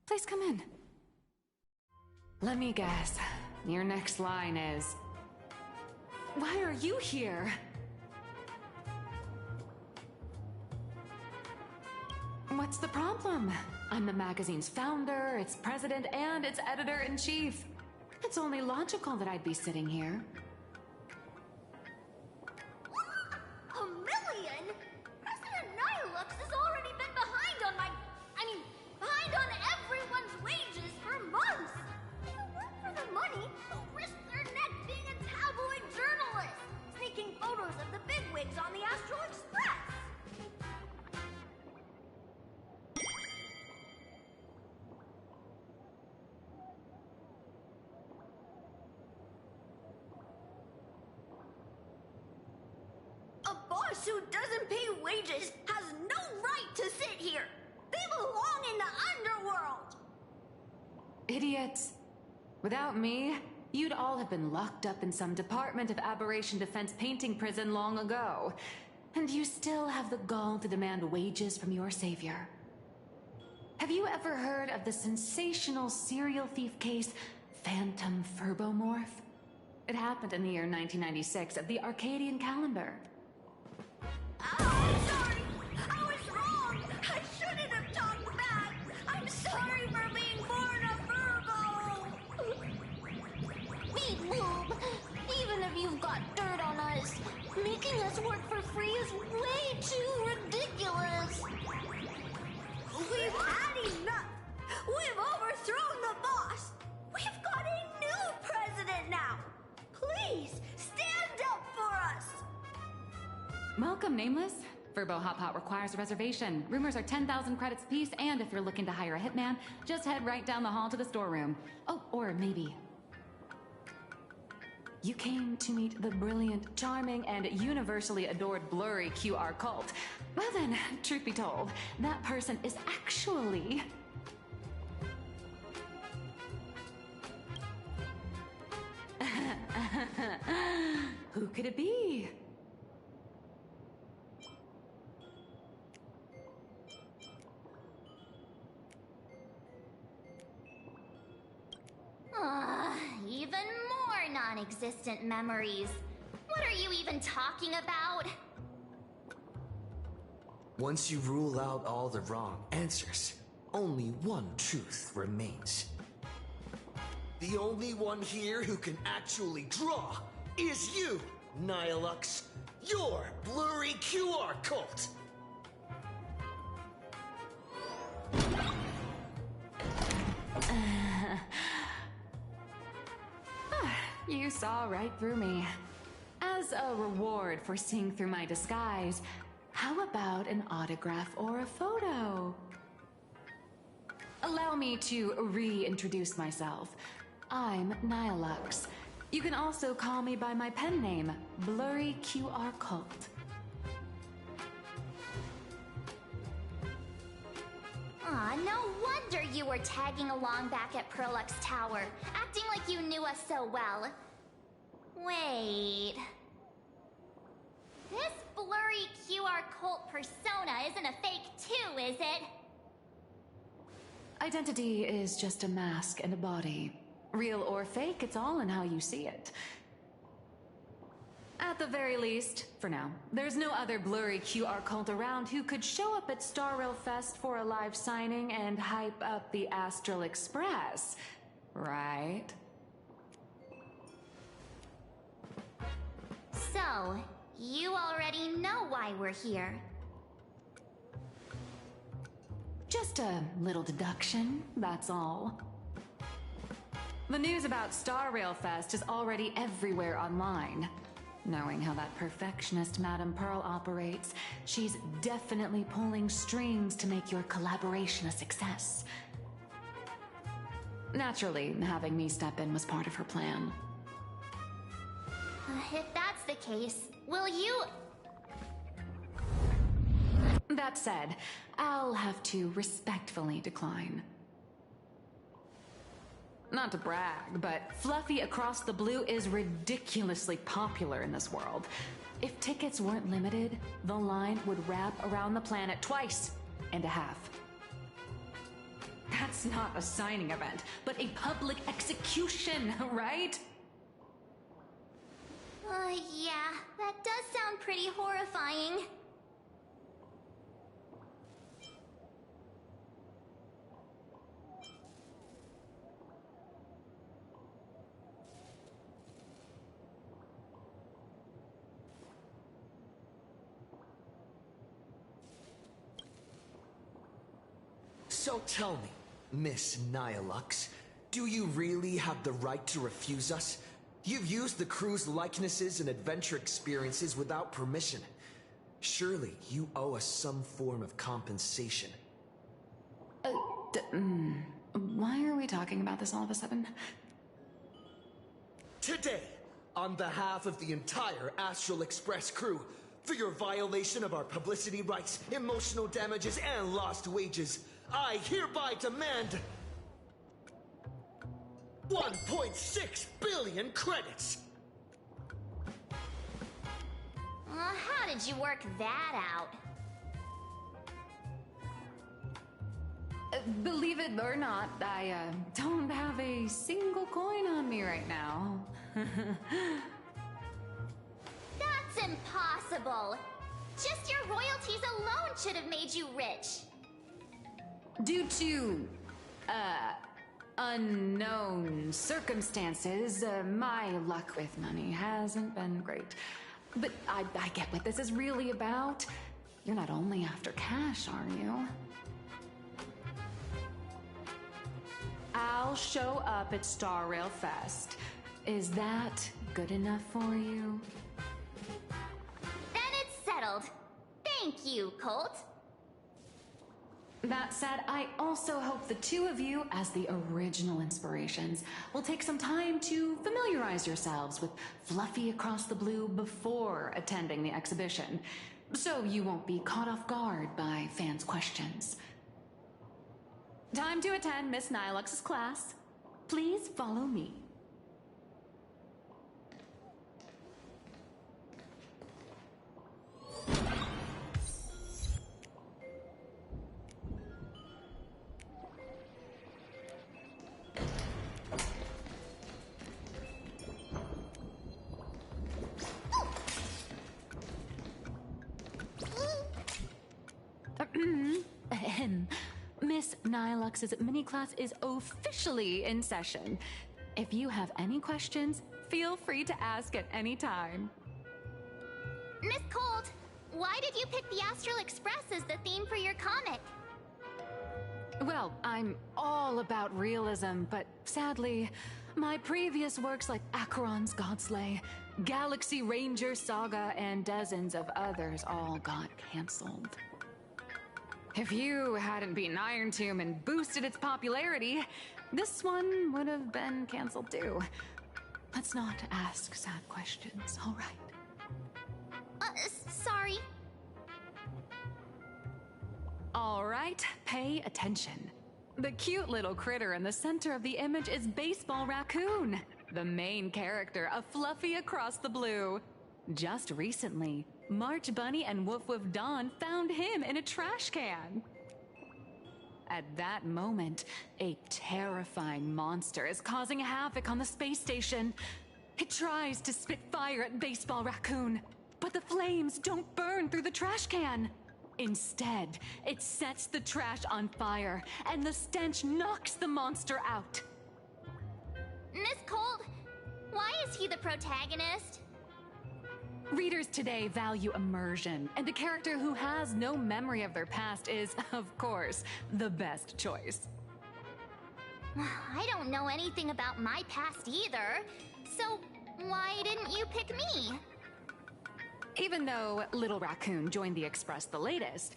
Please come in. Let me guess. Your next line is... Why are you here? What's the problem? I'm the magazine's founder, its president, and its editor-in-chief. It's only logical that I'd be sitting here. A million? President Nihilux has already been behind on behind on everyone's wages for months. If it weren't for the money, they'll risk their neck being a tabloid journalist, sneaking photos of the bigwigs on the Astral Express. A boss who doesn't pay wages has no right to sit here. They belong in the underworld. Idiots. Without me, you'd all have been locked up in some Department of Aberration Defense painting prison long ago. And you still have the gall to demand wages from your savior. Have you ever heard of the sensational serial thief case, Phantom Furbomorph? It happened in the year 1996 at the Arcadian calendar. I'm sorry. I was wrong. I shouldn't have talked back. I'm sorry for being born a Virgo. Beep boop. Even if you've got dirt on us, making us work for free is way too ridiculous. We've had enough. We've overthrown the boss. We've got a new president now. Please, stand up for us. Welcome, Nameless. Verbo Hop Hot requires a reservation. Rumors are 10,000 credits apiece, and if you're looking to hire a hitman, just head right down the hall to the storeroom. Oh, or maybe you came to meet the brilliant, charming, and universally adored blurry QR cult. Well then, truth be told, that person is actually... Who could it be? Even more non-existent memories. What are you even talking about? Once you rule out all the wrong answers, only one truth remains. The only one here who can actually draw is you, Nihilux. Your blurry QR cult. You saw right through me. As a reward for seeing through my disguise, how about an autograph or a photo? Allow me to reintroduce myself. I'm Nihilux. You can also call me by my pen name, Blurry QR Cult. Aw, no wonder you were tagging along back at Perlux Tower, acting like you knew us so well. Wait... This blurry QR cult persona isn't a fake too, is it? Identity is just a mask and a body. Real or fake, it's all in how you see it. At the very least, for now, there's no other blurry QR cult around who could show up at Star Rail Fest for a live signing and hype up the Astral Express, right? So, you already know why we're here. Just a little deduction, that's all. The news about Star Rail Fest is already everywhere online. Knowing how that perfectionist Madame Pearl operates, she's definitely pulling strings to make your collaboration a success. Naturally, having me step in was part of her plan. If that's the case, will you... That said, I'll have to respectfully decline. Not to brag, but Fluffy Across the Blue is ridiculously popular in this world. If tickets weren't limited, the line would wrap around the planet twice and a half. That's not a signing event, but a public execution, right? Yeah, that does sound pretty horrifying. So tell me, Miss Nihilux, do you really have the right to refuse us? You've used the crew's likenesses and adventure experiences without permission. Surely you owe us some form of compensation. Why are we talking about this all of a sudden? Today, on behalf of the entire Astral Express crew, for your violation of our publicity rights, emotional damages, and lost wages, I hereby demand 1.6 billion credits! How did you work that out? Believe it or not, I don't have a single coin on me right now. That's impossible! Just your royalties alone should have made you rich! Due to, unknown circumstances, my luck with money hasn't been great. But I get what this is really about. You're not only after cash, are you? I'll show up at Star Rail Fest. Is that good enough for you? Then it's settled. Thank you, Colt. That said, I also hope the two of you, as the original inspirations, will take some time to familiarize yourselves with Fluffy Across the Blue before attending the exhibition, so you won't be caught off guard by fans' questions. Time to attend Miss Nihilux's class. Please follow me. Miss Nihilux's mini-class is officially in session. If you have any questions, feel free to ask at any time. Miss Colt, why did you pick the Astral Express as the theme for your comic? Well, I'm all about realism, but sadly, my previous works like Acheron's Godslay, Galaxy Ranger Saga, and dozens of others all got cancelled. If you hadn't beaten Iron Tomb and boosted its popularity, this one would have been cancelled too. Let's not ask sad questions, all right? Sorry. All right, pay attention. The cute little critter in the center of the image is Baseball Raccoon, the main character of Fluffy Across the Blue. Just recently, March Bunny and Woof Woof Dawn found him in a trash can. At that moment, a terrifying monster is causing havoc on the space station. It tries to spit fire at Baseball Raccoon, but the flames don't burn through the trash can. Instead, it sets the trash on fire, and the stench knocks the monster out. Miss Colt, why is he the protagonist? Readers today value immersion, and a character who has no memory of their past is, of course, the best choice. I don't know anything about my past either, so why didn't you pick me? Even though Little Raccoon joined the Express the latest,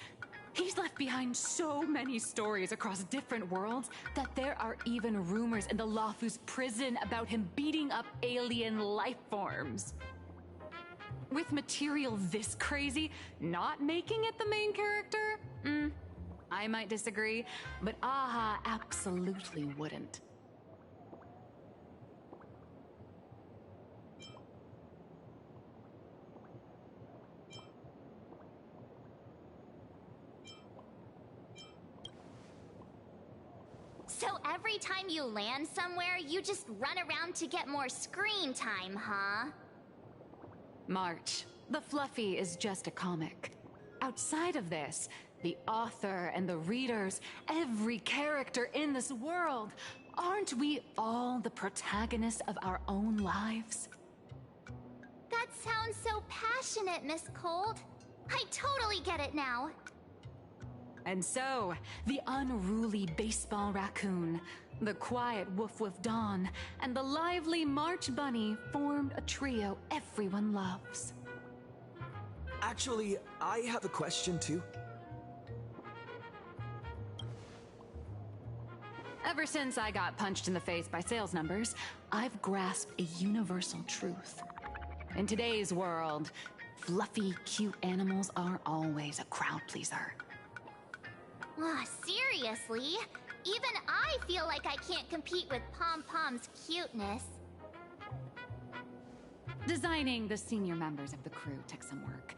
he's left behind so many stories across different worlds that there are even rumors in the Lafu's prison about him beating up alien life forms. With material this crazy, not making it the main character? I might disagree, but Aha absolutely wouldn't. So every time you land somewhere, you just run around to get more screen time, huh? March, the Fluffy is just a comic. Outside of this, the author and the readers, every character in this world, aren't we all the protagonists of our own lives? That sounds so passionate, Miss Colt. I totally get it now. And so, the unruly baseball raccoon, the quiet woof woof Dawn, and the lively March Bunny formed a trio everyone loves. Actually, I have a question too. Ever since I got punched in the face by sales numbers, I've grasped a universal truth. In today's world, fluffy, cute animals are always a crowd pleaser. Seriously? Even I feel like I can't compete with Pom Pom's cuteness. Designing the senior members of the crew took some work.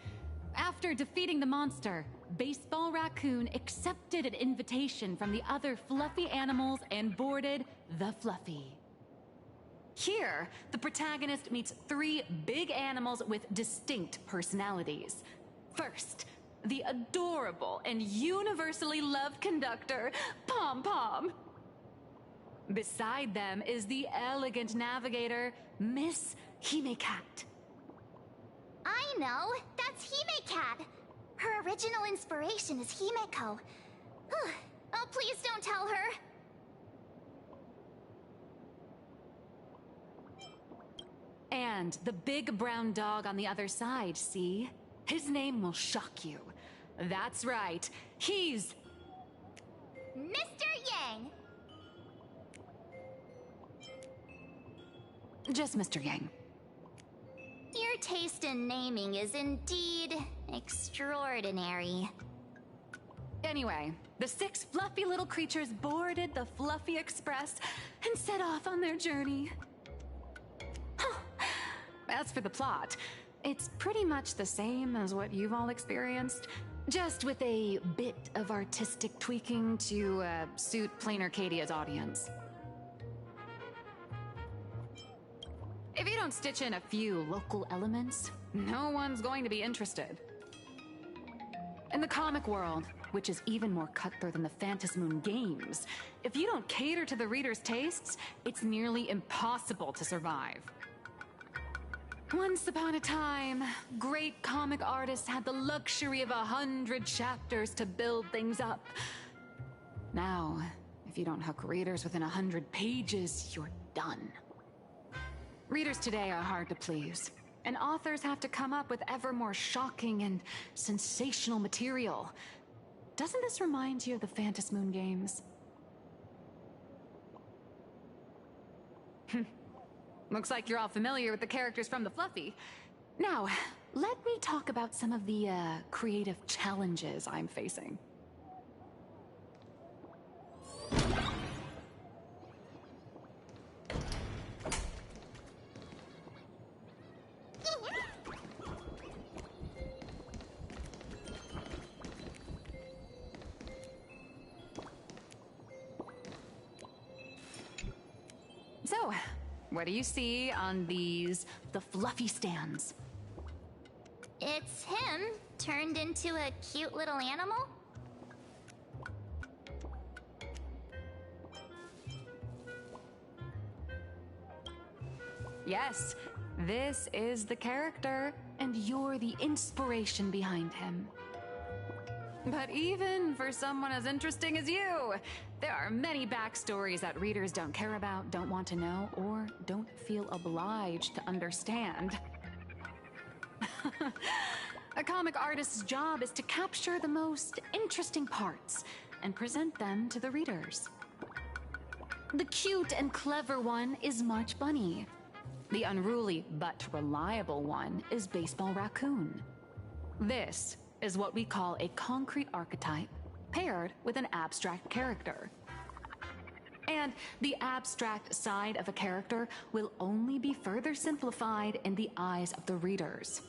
After defeating the monster, Baseball Raccoon accepted an invitation from the other fluffy animals and boarded the Fluffy. Here, the protagonist meets 3 big animals with distinct personalities. First, the adorable and universally loved conductor, Pom Pom. Beside them is the elegant navigator, Miss Hime-Cat. I know! That's Hime-Cat! Her original inspiration is Himeko. Oh, please don't tell her! And the big brown dog on the other side, see? His name will shock you. That's right, he's... Mr. Yang! Just Mr. Yang. Your taste in naming is indeed extraordinary. Anyway, the 6 fluffy little creatures boarded the Fluffy Express and set off on their journey. As for the plot, it's pretty much the same as what you've all experienced, just with a bit of artistic tweaking to suit plain Arcadia's audience. If you don't stitch in a few local elements, no one's going to be interested. In the comic world, which is even more cutthroat than the Phantasmoon games, if you don't cater to the reader's tastes, it's nearly impossible to survive. Once upon a time, great comic artists had the luxury of 100 chapters to build things up. Now, if you don't hook readers within 100 pages, you're done. Readers today are hard to please, and authors have to come up with ever more shocking and sensational material. Doesn't this remind you of the Phantasmoon games? Looks like you're all familiar with the characters from the Fluffy. Now, let me talk about some of the creative challenges I'm facing. So, what do you see on the Fluffy stands? It's him, turned into a cute little animal? Yes, this is the character, and you're the inspiration behind him. But even for someone as interesting as you, there are many backstories that readers don't care about, don't want to know, or don't feel obliged to understand. A comic artist's job is to capture the most interesting parts and present them to the readers. The cute and clever one is March Bunny. The unruly but reliable one is Baseball Raccoon. This is what we call a concrete archetype paired with an abstract character. And the abstract side of a character will only be further simplified in the eyes of the readers.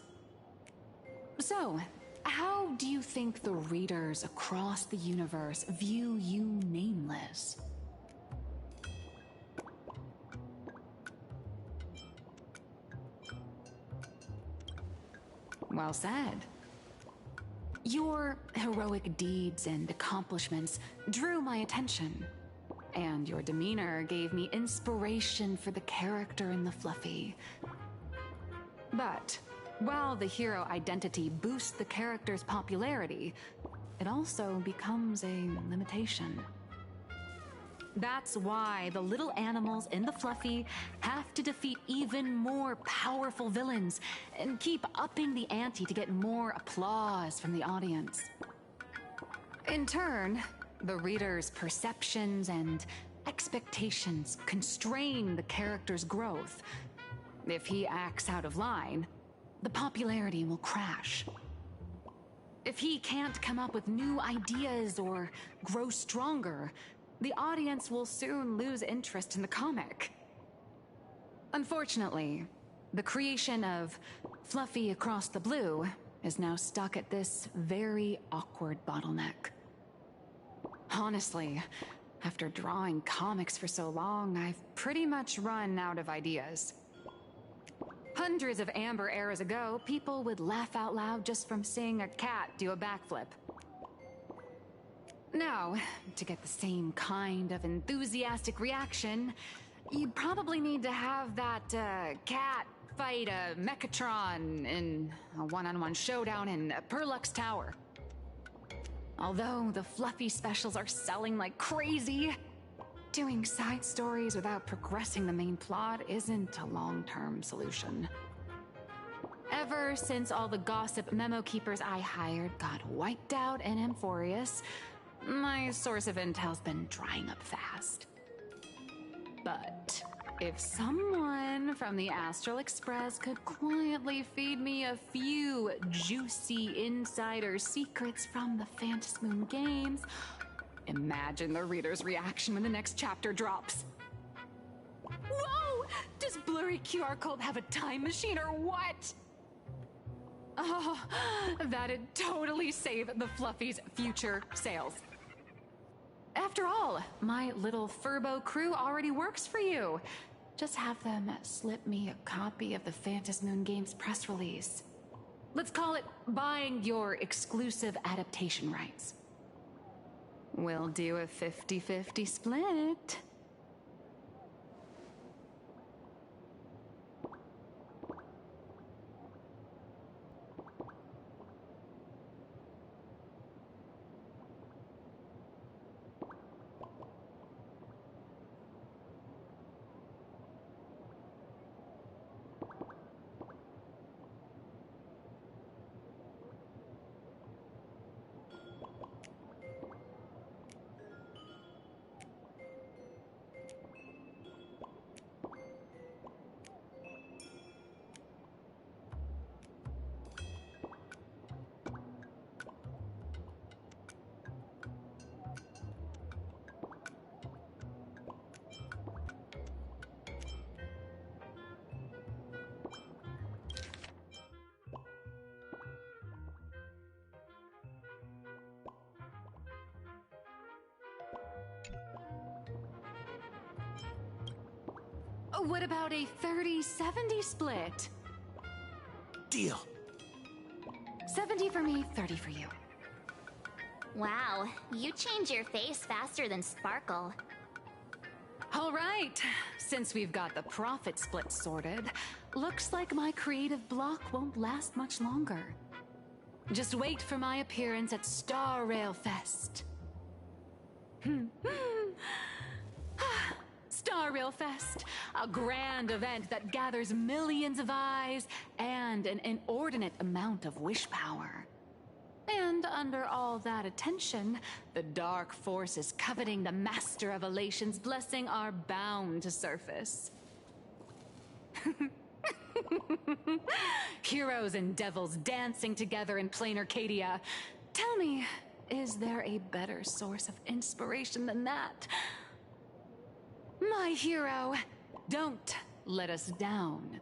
So, how do you think the readers across the universe view you nameless? Well said. Your heroic deeds and accomplishments drew my attention, and your demeanor gave me inspiration for the character in the Fluffy. But while the hero identity boosts the character's popularity, it also becomes a limitation. That's why the little animals in the Fluffy have to defeat even more powerful villains and keep upping the ante to get more applause from the audience. In turn, the reader's perceptions and expectations constrain the character's growth. If he acts out of line, the popularity will crash. If he can't come up with new ideas or grow stronger, the audience will soon lose interest in the comic. Unfortunately, the creation of Fluffy Across the Blue is now stuck at this very awkward bottleneck. Honestly, after drawing comics for so long, I've pretty much run out of ideas. Hundreds of Amber eras ago, people would laugh out loud just from seeing a cat do a backflip. Now, to get the same kind of enthusiastic reaction, you'd probably need to have that cat fight a Mechatron in a one-on-one showdown in Perlux Tower. Although the Fluffy specials are selling like crazy, doing side stories without progressing the main plot isn't a long-term solution. Ever since all the gossip memo keepers I hired got wiped out in Amphorius, my source of intel's been drying up fast. But if someone from the Astral Express could quietly feed me a few juicy insider secrets from the Phantasmoon games, imagine the reader's reaction when the next chapter drops. Whoa! Does Blurry QR Code have a time machine or what? Oh, that'd totally save the Fluffy's future sales. After all, my little Furbo crew already works for you. Just have them slip me a copy of the Phantasmoon Games press release. Let's call it buying your exclusive adaptation rights. We'll do a 50-50 split. What about a 30-70 split? Deal. 70 for me, 30 for you. Wow, you change your face faster than Sparkle. All right, since we've got the profit split sorted, looks like my creative block won't last much longer. Just wait for my appearance at Star Rail Fest. Star Rail Fest, a grand event that gathers millions of eyes and an inordinate amount of wish power. And under all that attention, the dark forces coveting the Master of Elation's blessing are bound to surface. Heroes and devils dancing together in plain Arcadia. Tell me, is there a better source of inspiration than that? My hero, don't let us down.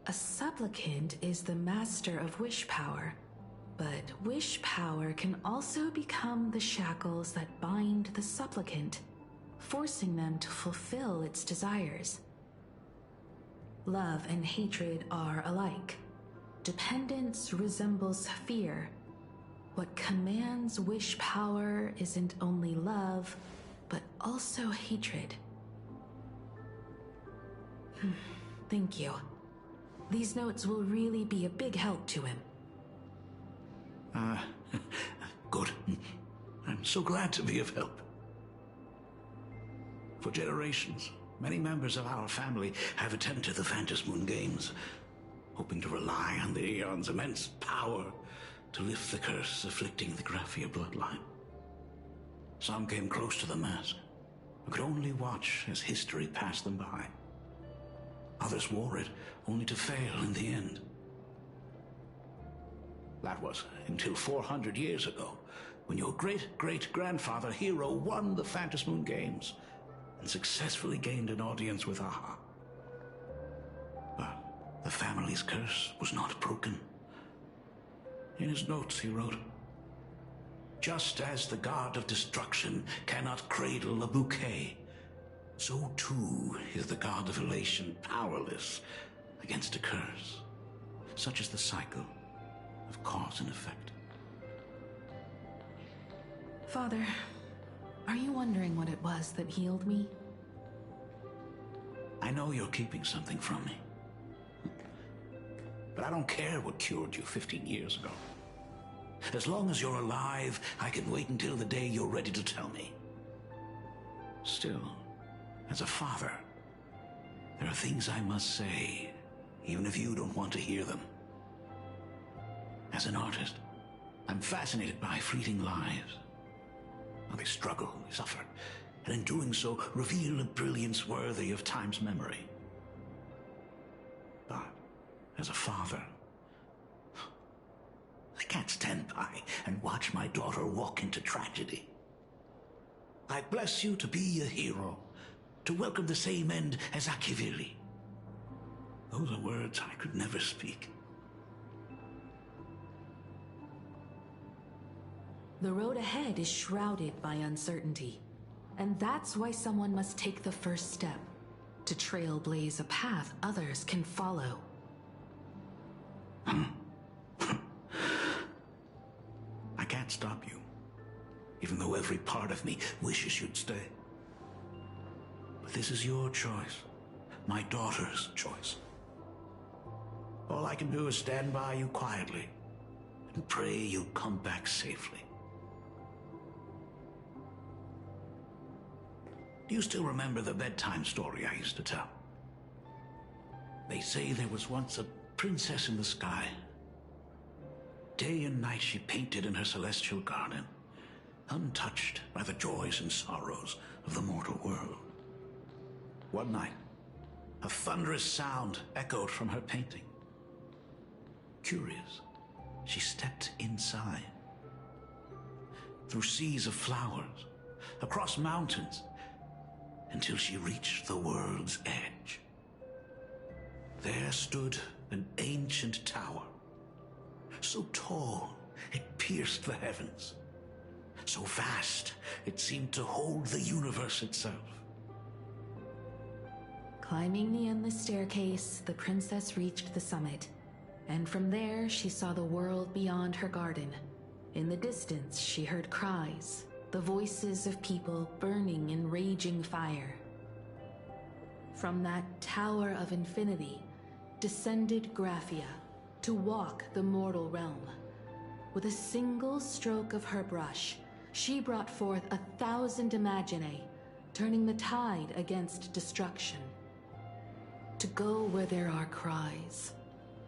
A supplicant is the master of wish power, but wish power can also become the shackles that bind the supplicant, forcing them to fulfill its desires. Love and hatred are alike. Dependence resembles fear. What commands wish power isn't only love, but also hatred. Thank you. These notes will really be a big help to him. Good. I'm so glad to be of help. For generations, many members of our family have attended the Phantom Moon Games, hoping to rely on the Aeon's immense power to lift the curse afflicting the Graphia bloodline. Some came close to the mask, but could only watch as history passed them by. Others wore it, only to fail in the end. That was until 400 years ago, when your great-great-grandfather Hero won the Phantom Moon Games and successfully gained an audience with Aha. But the family's curse was not broken. In his notes he wrote, "Just as the god of destruction cannot cradle a bouquet, so too is the god of elation powerless against a curse. Such is the cycle of cause and effect." Father, are you wondering what it was that healed me? I know you're keeping something from me. But I don't care what cured you 15 years ago. As long as you're alive, I can wait until the day you're ready to tell me. Still, as a father, there are things I must say, even if you don't want to hear them. As an artist, I'm fascinated by fleeting lives. How they struggle, they suffer, and in doing so, reveal a brilliance worthy of time's memory. But, as a father, I can't stand by and watch my daughter walk into tragedy. I bless you to be a hero, to welcome the same end as Akivili. Those are words I could never speak. The road ahead is shrouded by uncertainty, and that's why someone must take the first step, to trailblaze a path others can follow. I can't stop you, even though every part of me wishes you'd stay. But this is your choice, my daughter's choice. All I can do is stand by you quietly and pray you come back safely. Do you still remember the bedtime story I used to tell? They say there was once a princess in the sky. Day and night she painted in her celestial garden, untouched by the joys and sorrows of the mortal world. One night, a thunderous sound echoed from her painting. Curious, she stepped inside. Through seas of flowers, across mountains, until she reached the world's edge. There stood an ancient tower, so tall it pierced the heavens, so vast it seemed to hold the universe itself. Climbing the endless staircase, the princess reached the summit, and from there she saw the world beyond her garden. In the distance, she heard cries, the voices of people burning in raging fire. From that tower of infinity descended Graphia to walk the mortal realm. With a single stroke of her brush, she brought forth 1,000 Imaginae, turning the tide against destruction. To go where there are cries,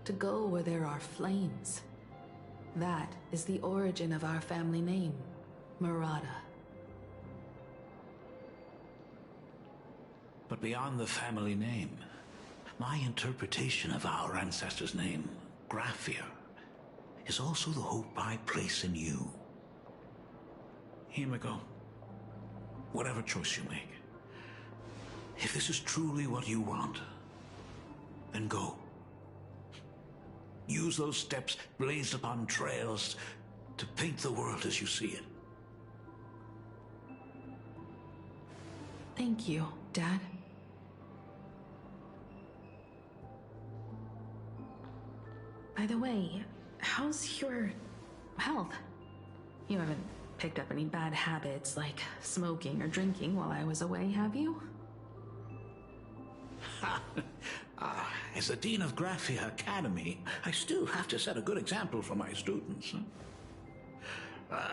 to go where there are flames. That is the origin of our family name, Murata. But beyond the family name, my interpretation of our ancestors' name, Graphia, is also the hope I place in you. Himiko, whatever choice you make, if this is truly what you want, then go. Use those steps blazed upon trails to paint the world as you see it. Thank you, Dad. By the way, how's your health? You haven't picked up any bad habits like smoking or drinking while I was away, have you? As the Dean of Graphia Academy, I still have to set a good example for my students.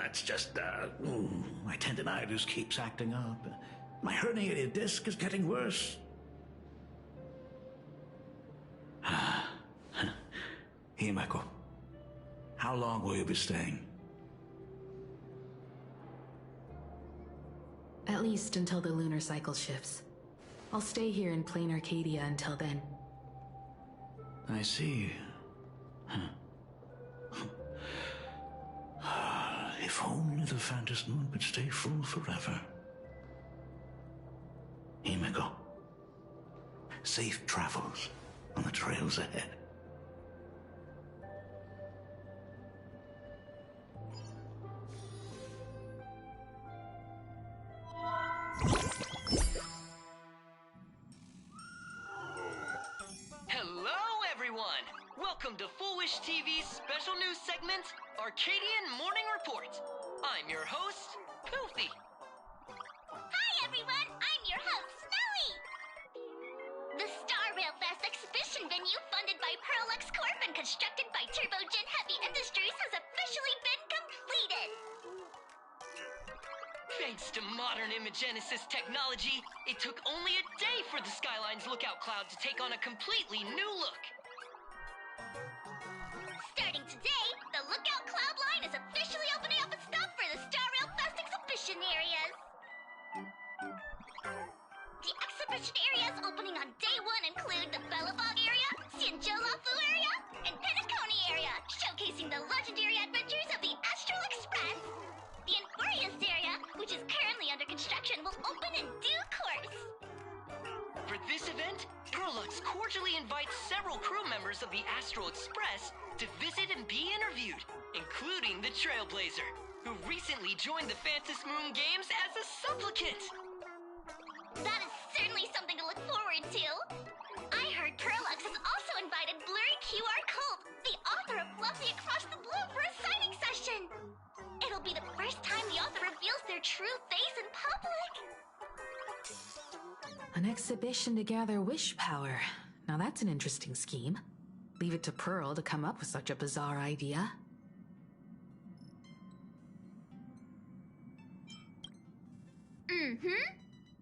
It's just, my tendinitis keeps acting up. My herniated disc is getting worse. Himeko, how long will you be staying? At least until the lunar cycle shifts. I'll stay here in plain Arcadia until then. I see. If only the Phantom Moon could stay full forever. Himeko, safe travels on the trails ahead. Welcome to Foolish TV's special news segment, Arcadian Morning Report. I'm your host, Poofy. Hi everyone, I'm your host, Snowy. The Star Rail Fest exhibition venue funded by Pearlux Corp and constructed by Turbogen Heavy Industries has officially been completed. Thanks to modern imagenesis technology, it took only a day for the Skyline's lookout cloud to take on a completely new look. Starting today, the Lookout Cloud line is officially opening up a stop for the Star Rail Fest exhibition areas. The exhibition areas opening on day one include the Belobog area, Sianjolafu area, and Penacony area, showcasing the legendary adventures of the Astral Express. The Enfurious area, which is currently under construction, will open in due course. For this event, Pearlux cordially invites several crew members of the Astral Express to visit and be interviewed, including the Trailblazer, who recently joined the Phantom Moon Games as a supplicant. That is certainly something to look forward to. I heard Pearlux has also invited Blurry QR Cult, the author of Fluffy Across the Blue, for a signing session. It'll be the first time the author reveals their true face in public. An exhibition to gather wish power. Now that's an interesting scheme. Leave it to Pearl to come up with such a bizarre idea.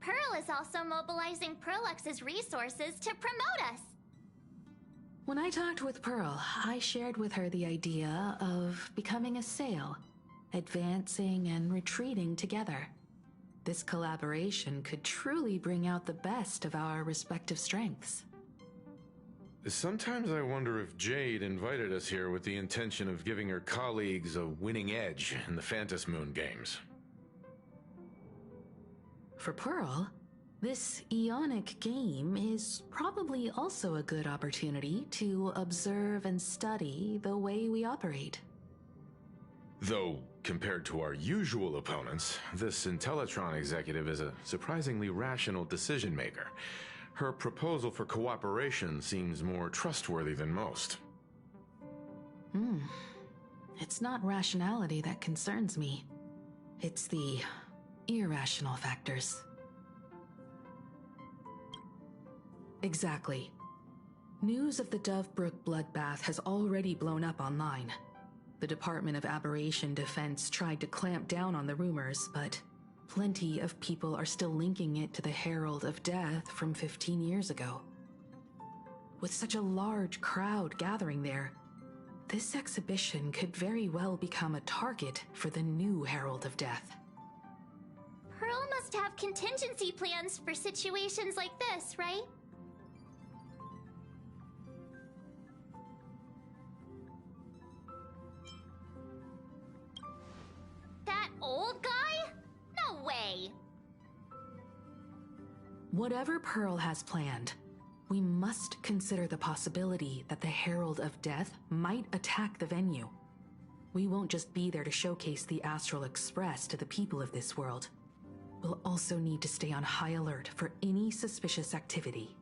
Pearl is also mobilizing Pearlux's resources to promote us. When I talked with Pearl, I shared with her the idea of becoming a sail, advancing and retreating together. This collaboration could truly bring out the best of our respective strengths. Sometimes I wonder if Jade invited us here with the intention of giving her colleagues a winning edge in the Phantom Moon games. For Pearl, this Ionic game is probably also a good opportunity to observe and study the way we operate. Though, compared to our usual opponents, this Intellitron executive is a surprisingly rational decision maker. Her proposal for cooperation seems more trustworthy than most. It's not rationality that concerns me. It's the irrational factors. Exactly. News of the Dovebrook bloodbath has already blown up online. The Department of Aberration Defense tried to clamp down on the rumors, but plenty of people are still linking it to the Herald of Death from 15 years ago. With such a large crowd gathering there, this exhibition could very well become a target for the new Herald of Death. Pearl must have contingency plans for situations like this, right? That old guy? No way! Whatever Pearl has planned, we must consider the possibility that the Herald of Death might attack the venue. We won't just be there to showcase the Astral Express to the people of this world. We'll also need to stay on high alert for any suspicious activity.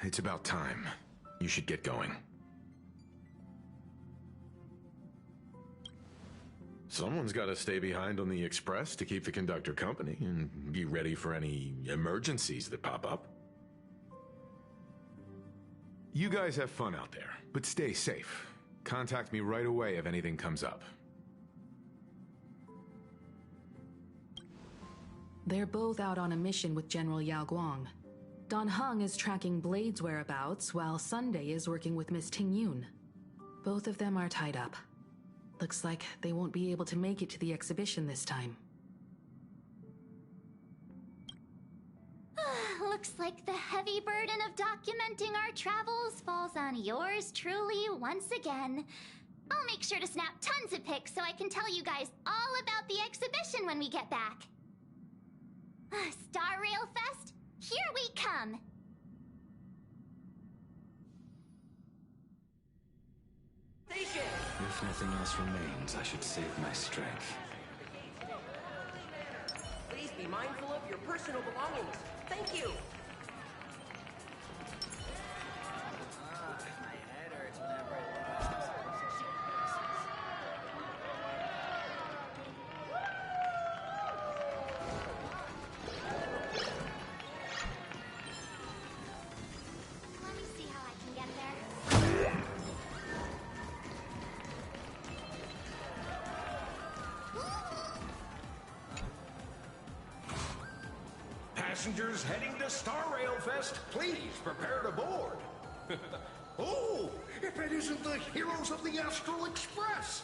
It's about time. You should get going. Someone's got to stay behind on the express to keep the conductor company and be ready for any emergencies that pop up. You guys have fun out there, but stay safe. Contact me right away if anything comes up. They're both out on a mission with General Yao Guang. Don Hung is tracking Blade's whereabouts, while Sunday is working with Miss Ting Yun. Both of them are tied up. Looks like they won't be able to make it to the exhibition this time. Looks like the heavy burden of documenting our travels falls on yours truly once again. I'll make sure to snap tons of pics so I can tell you guys all about the exhibition when we get back. Star Rail Fest, here we come! If nothing else remains, I should save my strength. Please be mindful of your personal belongings. Thank you. My head hurts whenever Let me see how I can get there. Passengers heading to Star Rail Fest, please prepare to board. Oh, if it isn't the heroes of the Astral Express!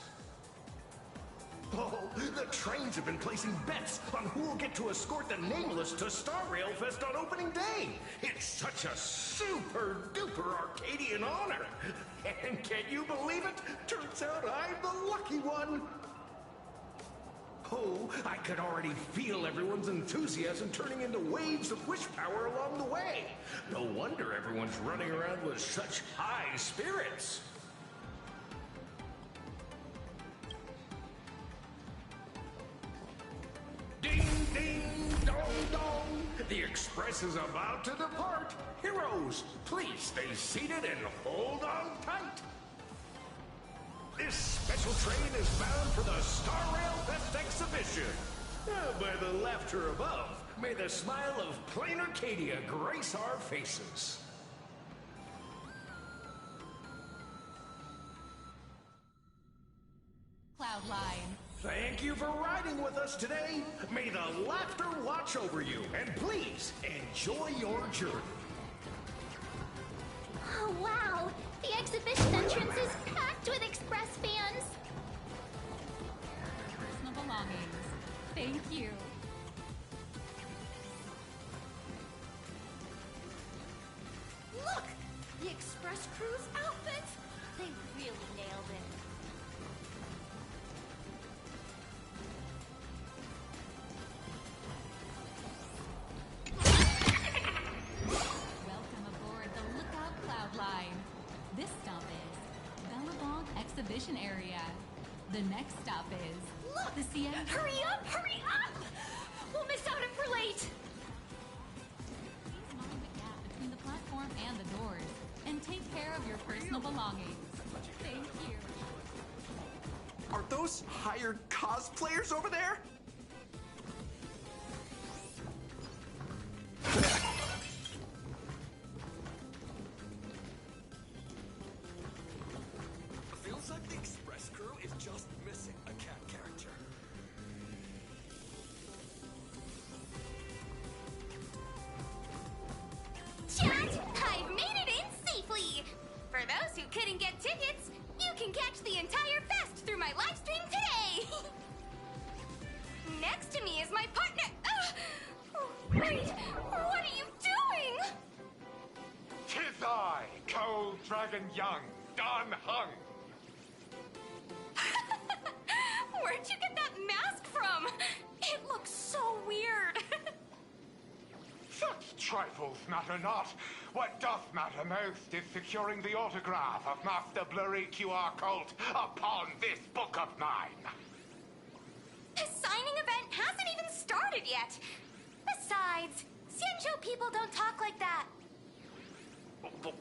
Oh, the trains have been placing bets on who will get to escort the Nameless to Star Rail Fest on opening day. It's such a super-duper Arcadian honor. And can you believe it? Turns out I'm the lucky one. Oh, I could already feel everyone's enthusiasm turning into waves of wish power along the way. No wonder everyone's running around with such high spirits. Ding, ding, dong, dong. The express is about to depart. Heroes, please stay seated and hold on tight. This special train is bound for the Star Rail Fest exhibition. By the laughter above, may the smile of plain Arcadia grace our faces. Cloudline. Thank you for riding with us today. May the laughter watch over you, and please enjoy your journey. Oh, wow! The exhibition entrance is packed with Express fans! Personal belongings. Thank you. Look! The Express crew's outfits! They really nailed it. Welcome aboard the Lookout Cloudline. This stop is Bellabong Exhibition Area. The next stop is Look! the CM. Hurry up! Hurry up! We'll miss out if we're late! Please mind the gap between the platform and the doors, and take care of your personal belongings. Thank you. Are those hired cosplayers over there? Feels like the Express crew is just missing a cat character. Chat, I've made it in safely! For those who couldn't get tickets, you can catch the entire fest through my live stream today! Next to me is my partner. Wait, what are you doing? 'Tis I, Cold Dragon Young, Don Hung. Where'd you get that mask from? It looks so weird. Such trifles matter not. What doth matter most is securing the autograph of Master Blurry QR Cult upon this book of mine. The signing event hasn't even started yet. Besides, Xianzhou people don't talk like that.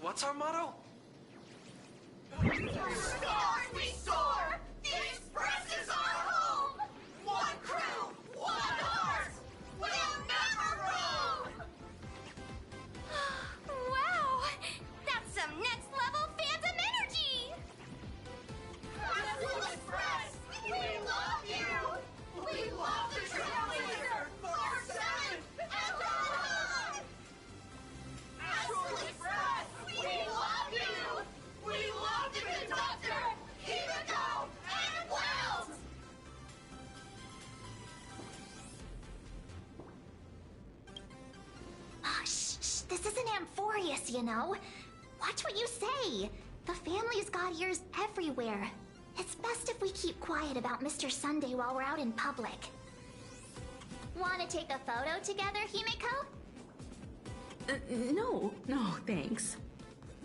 What's our motto? Stars we soar! The Express is our home! Shh, this isn't Amphorius, you know. Watch what you say. The family's got ears everywhere. It's best if we keep quiet about Mr. Sunday while we're out in public. Want to take a photo together, Himeko? No, thanks.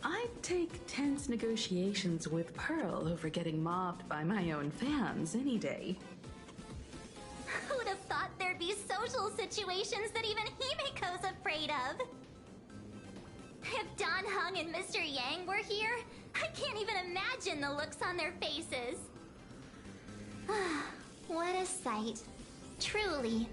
I'd take tense negotiations with Pearl over getting mobbed by my own fans any day. Who'd have thought there'd be social situations that even Himeko's afraid of? If Don Hung and Mr. Yang were here, I can't even imagine the looks on their faces. What a sight. Truly.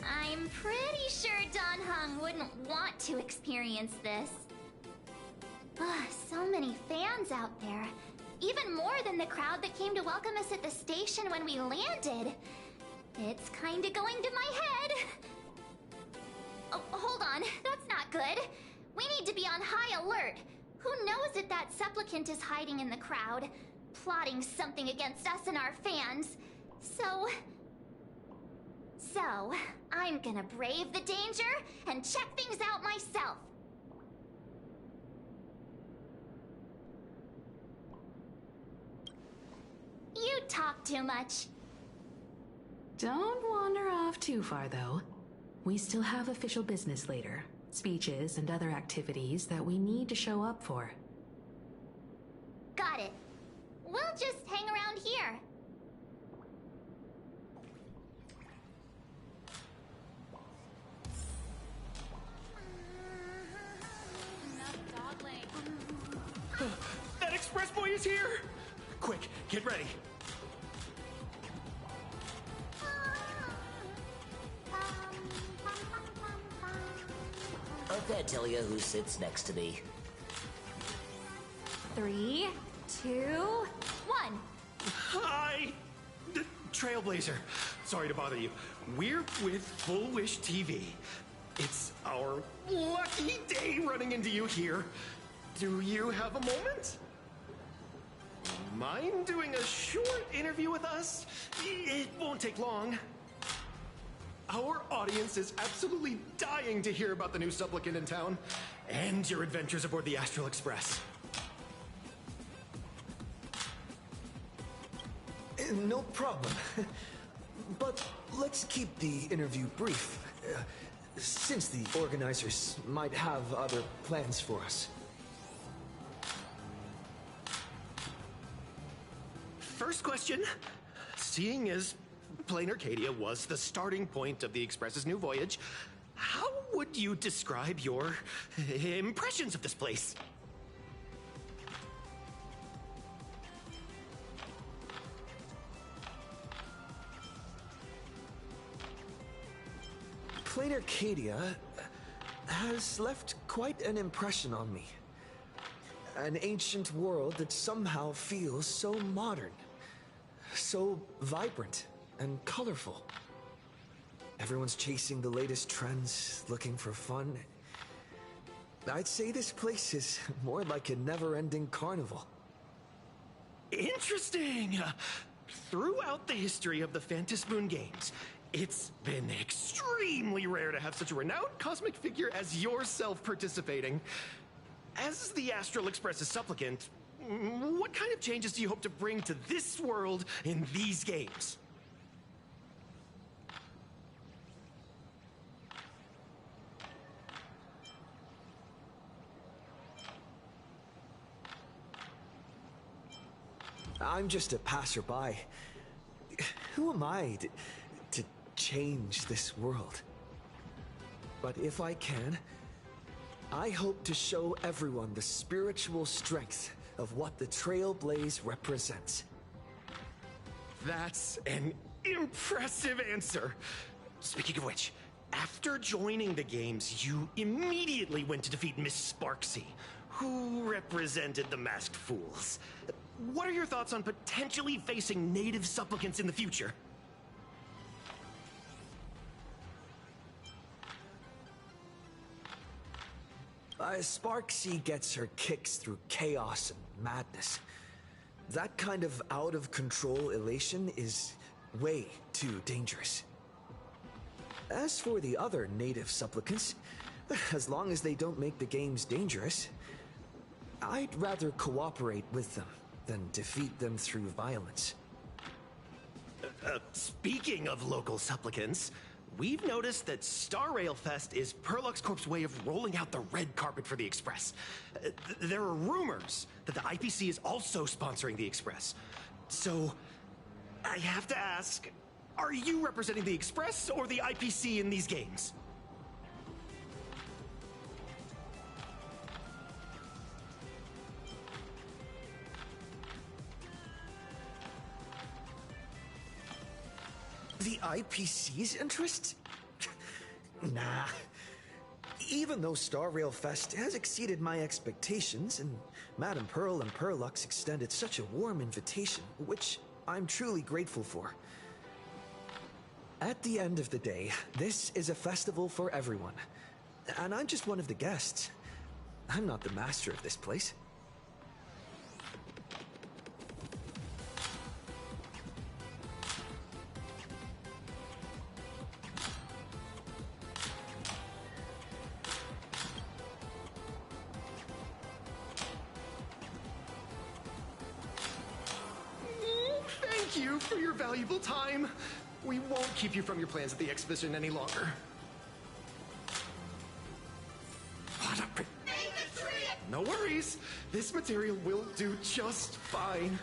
I'm pretty sure Don Hung wouldn't want to experience this. So many fans out there. Even more than the crowd that came to welcome us at the station when we landed. It's kinda going to my head. Oh, hold on. That's not good. We need to be on high alert. Who knows if that supplicant is hiding in the crowd, plotting something against us and our fans. So, I'm gonna brave the danger and check things out myself. You talk too much. Don't wander off too far, though. We still have official business later. Speeches and other activities that we need to show up for. Got it. We'll just hang around here. That express boy is here! Quick, get ready. Okay, tell you who sits next to me. 3, 2, 1. Hi! Trailblazer. Sorry to bother you. We're with Full Wish TV. It's our lucky day running into you here. Do you have a moment? Mind doing a short interview with us? It won't take long. Our audience is absolutely dying to hear about the new supplicant in town and your adventures aboard the Astral Express. No problem. But let's keep the interview brief, since the organizers might have other plans for us. First question. Seeing as Plain Arcadia was the starting point of the Express's new voyage, how would you describe your impressions of this place? Plain Arcadia has left quite an impression on me. An ancient world that somehow feels so modern, so vibrant and colorful. Everyone's chasing the latest trends, looking for fun. I'd say this place is more like a never-ending carnival. Interesting! Throughout the history of the Phantasmoon games, it's been extremely rare to have such a renowned cosmic figure as yourself participating. As the Astral Express's supplicant, what kind of changes do you hope to bring to this world in these games? I'm just a passerby. Who am I to change this world? But if I can, I hope to show everyone the spiritual strength of what the Trailblaze represents. That's an impressive answer. Speaking of which, after joining the games, you immediately went to defeat Miss Sparksy, who represented the Masked Fools. What are your thoughts on potentially facing native supplicants in the future? Sparksy gets her kicks through chaos and madness. That kind of out-of-control elation is way too dangerous. As for the other native supplicants, as long as they don't make the games dangerous, I'd rather cooperate with them than defeat them through violence. Speaking of local supplicants, we've noticed that Star Rail Fest is Perlux Corp's way of rolling out the red carpet for the Express. There are rumors that the IPC is also sponsoring the Express. So, I have to ask, are you representing the Express or the IPC in these games? The IPC's interest? Nah. Even though Star Rail Fest has exceeded my expectations, and Madame Pearl and Perlux extended such a warm invitation, which I'm truly grateful for. At the end of the day, this is a festival for everyone. And I'm just one of the guests. I'm not the master of this place. Thank you for your valuable time. We won't keep you from your plans at the exhibition any longer. What a No worries. This material will do just fine.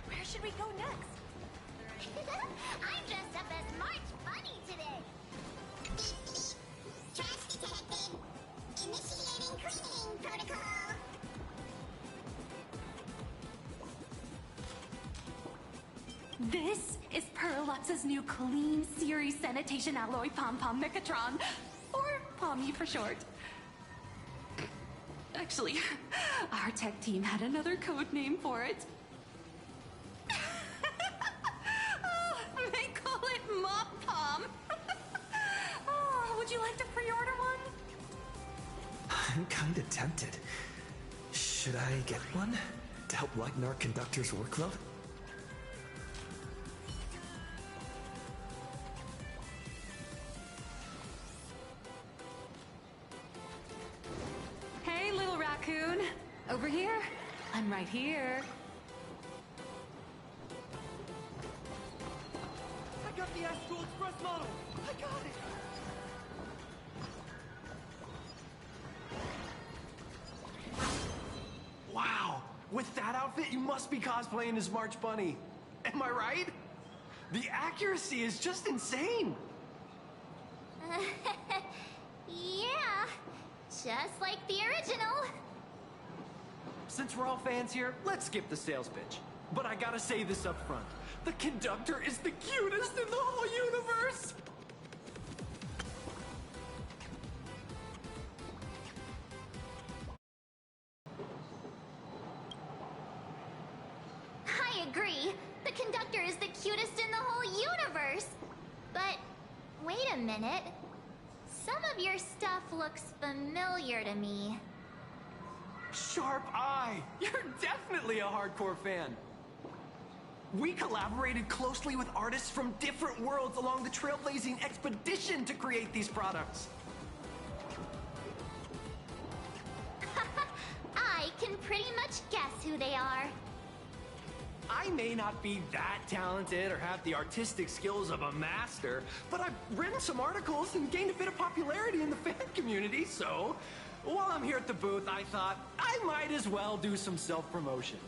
Where should we go next? I'm dressed up as March Bunny today. Trash detected. Initiating cleaning protocol. This is Perlux's new Clean Series Sanitation Alloy Pom-Pom Mechatron, or Pommy for short. Actually, our tech team had another code name for it. Oh, they call it Mop Pom. Oh, would you like to pre-order one? I'm kinda tempted. Should I get one? To help lighten our conductor's workload? Hey, little raccoon. Over here. I'm right here. I got the Astral Express model! I got it! Wow, with that outfit, you must be cosplaying as March Bunny. Am I right? The accuracy is just insane. Yeah, just like the original. Since we're all fans here, let's skip the sales pitch. But I gotta say this up front. The conductor is the cutest in the whole universe! I agree. The conductor is the cutest in the whole universe. But wait a minute. Some of your stuff looks familiar to me. Sharp eye! You're definitely a hardcore fan. We collaborated closely with artists from different worlds along the trailblazing expedition to create these products. I can pretty much guess who they are. I may not be that talented or have the artistic skills of a master, but I've written some articles and gained a bit of popularity in the fan community, so while I'm here at the booth, I thought I might as well do some self-promotion.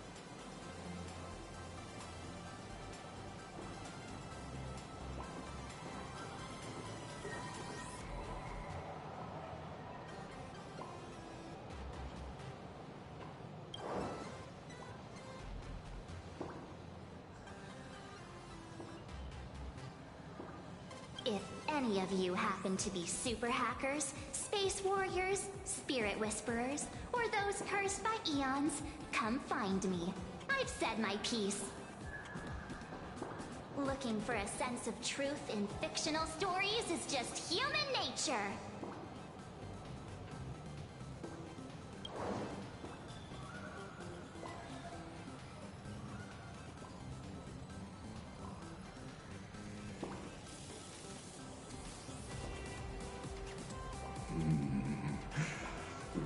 If any of you happen to be super hackers, space warriors, spirit whisperers, or those cursed by eons, come find me. I've said my piece. Looking for a sense of truth in fictional stories is just human nature.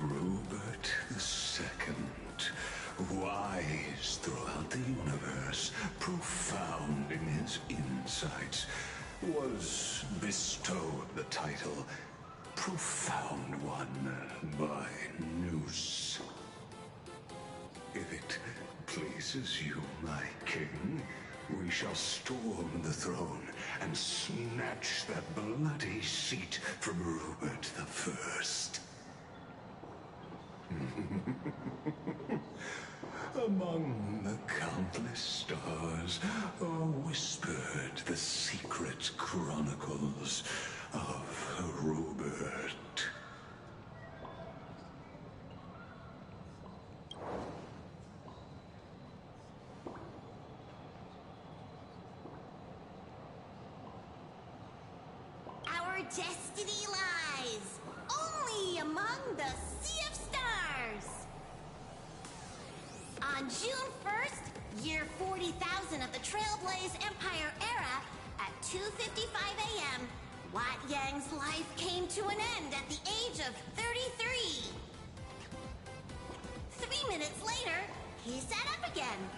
Rupert II, wise throughout the universe, profound in his insights, was bestowed the title Profound One by Noose. If it pleases you, my king, we shall storm the throne and snatch that bloody seat from Rupert I. Among the countless stars are whispered the secret chronicles of Rupert. Our destiny lies only among the Sea of Stars. On June 1st, year 40,000 of the Trailblaze Empire era, at 2:55 a.m., Wat Yang's life came to an end at the age of 33. 3 minutes later, he sat up again.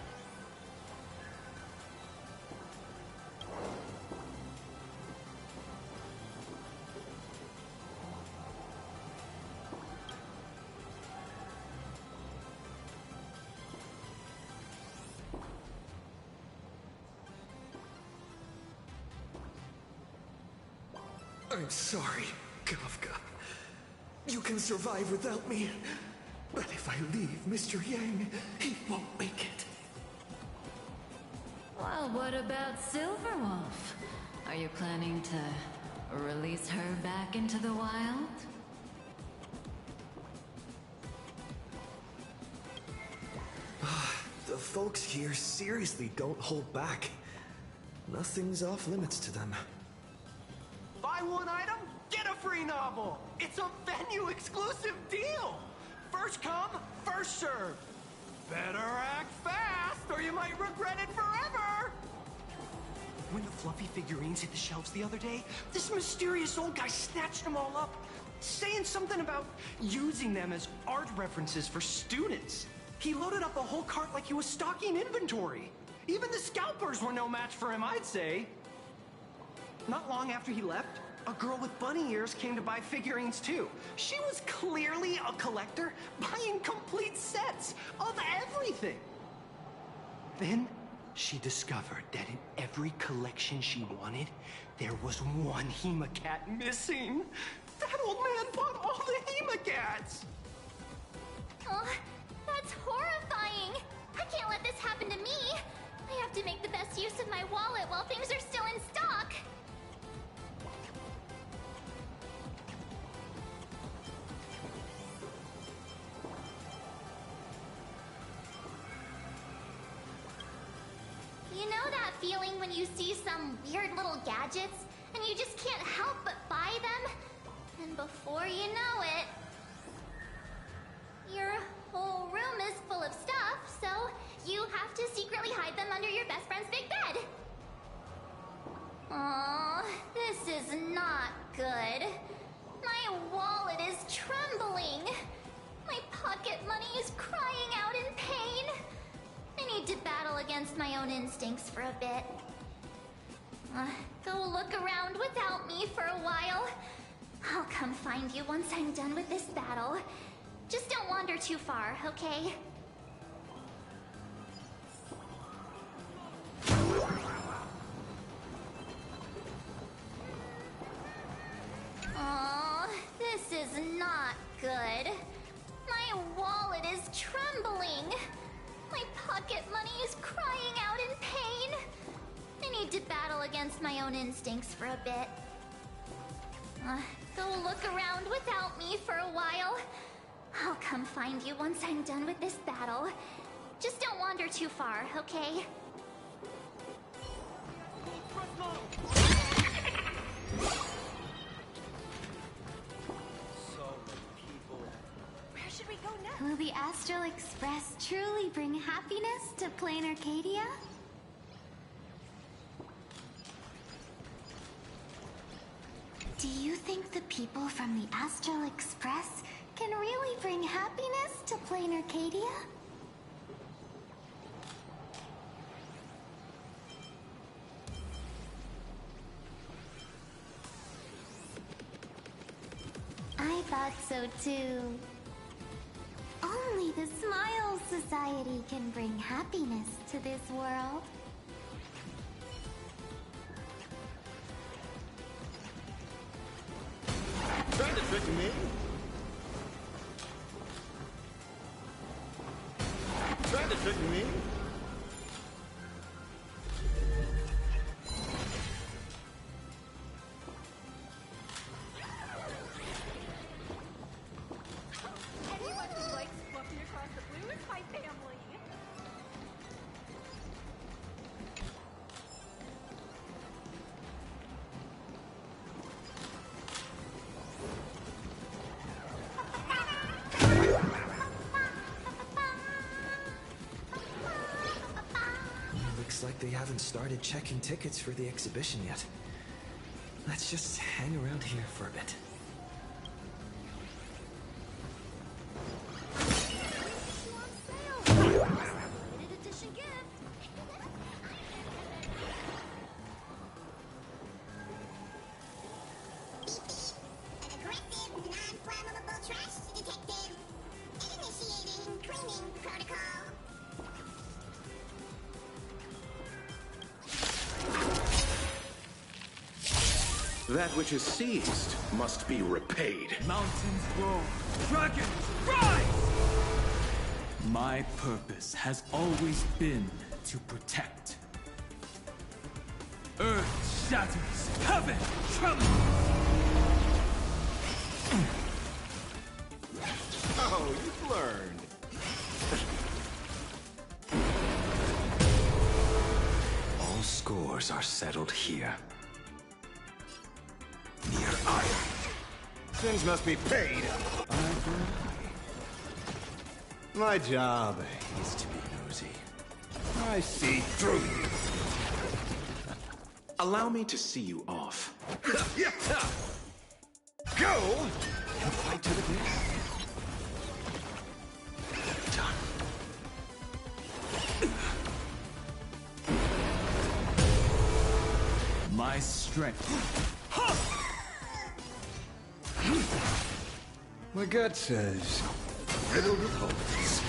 I'm sorry, Kafka. You can survive without me. But if I leave Mr. Yang, he won't make it. Well, what about Silverwolf? Are you planning to release her back into the wild? The folks here seriously don't hold back. Nothing's off limits to them. Buy one item, get a free novel. It's a venue exclusive deal. First come, first serve. Better act fast or you might regret it forever. When the fluffy figurines hit the shelves the other day, this mysterious old guy snatched them all up, saying something about using them as art references for students. He loaded up a whole cart like he was stocking inventory. Even the scalpers were no match for him, I'd say. Not long after he left, a girl with bunny ears came to buy figurines too. She was clearly a collector, buying complete sets of everything. Then she discovered that in every collection she wanted, there was one Hemacat missing. That old man bought all the Hemacats! Oh, that's horrifying! I can't let this happen to me! I have to make the best use of my wallet while things are still in stock! You know that feeling when you see some weird little gadgets and you just can't help but buy them? And before you know it, your whole room is full of stuff, so you have to secretly hide them under your best friend's big bed. Aww, this is not good. My wallet is trembling. My pocket money is crying out in pain. I need to battle against my own instincts for a bit. Go look around without me for a while. I'll come find you once I'm done with this battle. Just don't wander too far, okay? Aww, this is not good. My wallet is trembling. My pocket money is crying out in pain. I need to battle against my own instincts for a bit. Go look around without me for a while. I'll come find you once I'm done with this battle. Just don't wander too far, okay? Where should we go next? Will the Astral Express truly bring happiness to Plain Arcadia? Do you think the people from the Astral Express can really bring happiness to Plain Arcadia? I thought so too. Only the Smile Society can bring happiness to this world. Trying to trick me? Trying to trick me? Anyone who likes Fluffy Across the Blue is my family. Looks like they haven't started checking tickets for the exhibition yet. Let's just hang around here for a bit. Limited edition gift. Aggressive, non-flammable trash detected. Initiating cleaning protocol. That which is seized must be repaid. Mountains roar, dragons rise! My purpose has always been to protect. Earth shatters, heaven trembles! Oh, you've learned. All scores are settled here. Near Iron. Sins must be paid. My job is to be nosy. I see through you. Allow me to see you off. Go and fight to the death. My strength. My gut says, riddled with holes.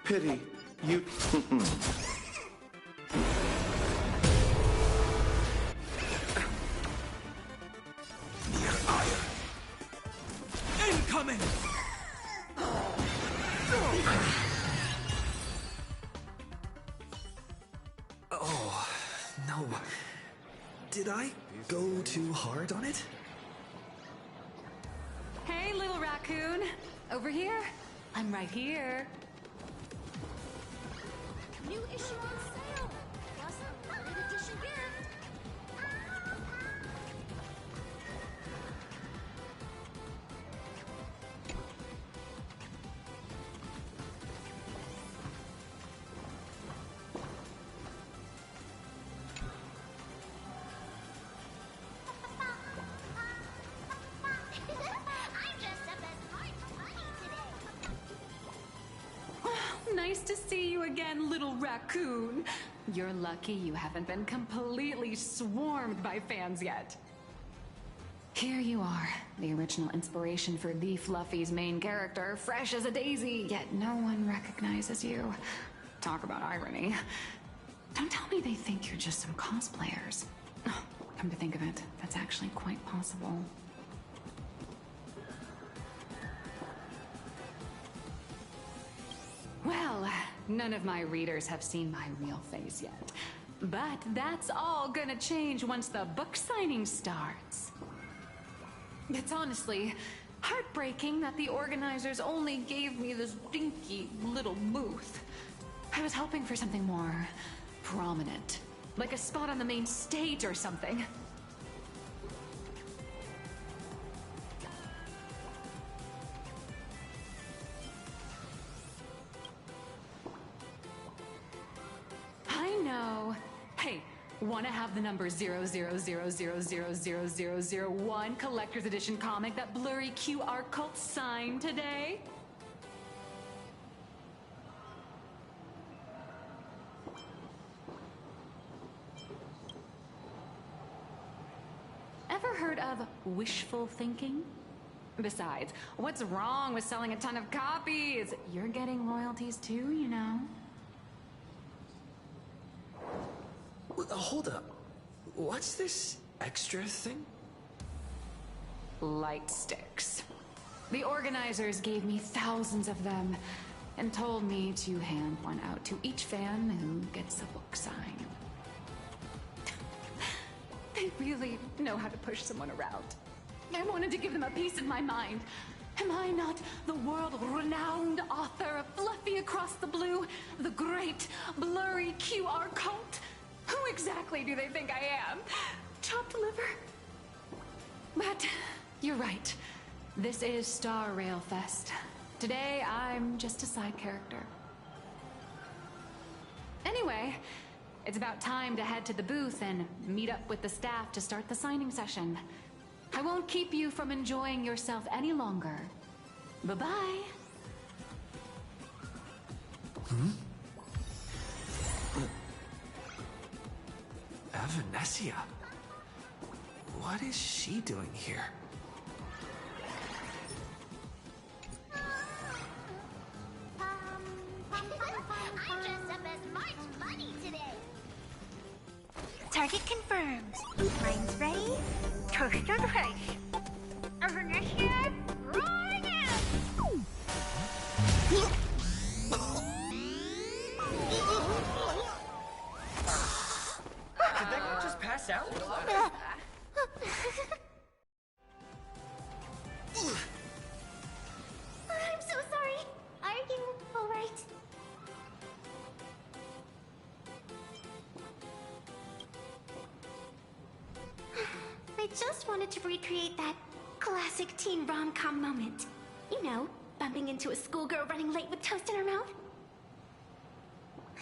Pity. You... Near Iron. Incoming! Oh, no. Did I go too hard on it? Hey, little raccoon. Over here? I'm right here. New issue on sale. Plus a limited edition gift. I'm dressed up as March Bunny today. Nice to see you again, little raccoon. You're lucky you haven't been completely swarmed by fans yet. Here you are, the original inspiration for the Fluffy's main character, fresh as a daisy, yet no one recognizes you. Talk about irony. Don't tell me they think you're just some cosplayers. Oh, come to think of it, that's actually quite possible. Well, none of my readers have seen my real face yet. But that's all gonna change once the book signing starts. It's honestly heartbreaking that the organizers only gave me this dinky little booth. I was hoping for something more prominent. Like a spot on the main stage or something. I know. Hey, wanna have the number 000000001 collector's edition comic that blurry QR cult signed today? Ever heard of wishful thinking? Besides, what's wrong with selling a ton of copies? You're getting royalties too, you know. Hold up. What's this extra thing? Light sticks. The organizers gave me thousands of them and told me to hand one out to each fan who gets a book signed. They really know how to push someone around. I wanted to give them a piece of my mind. Am I not the world-renowned author of Fluffy Across the Blue, the great blurry QR cult? Who exactly do they think I am? Chopped liver? But you're right. This is Star Rail Fest. Today, I'm just a side character. Anyway, it's about time to head to the booth and meet up with the staff to start the signing session. I won't keep you from enjoying yourself any longer. Bye-bye. Evanessia? What is she doing here? I dressed up as March Bunny today. Target confirmed. Mine's ready. Toast on the face. Evanessia, rolling out. Did that guy just pass out? I'm so sorry. Are you alright? I just wanted to recreate that classic teen rom-com moment. You know, bumping into a schoolgirl running late with toast in her mouth.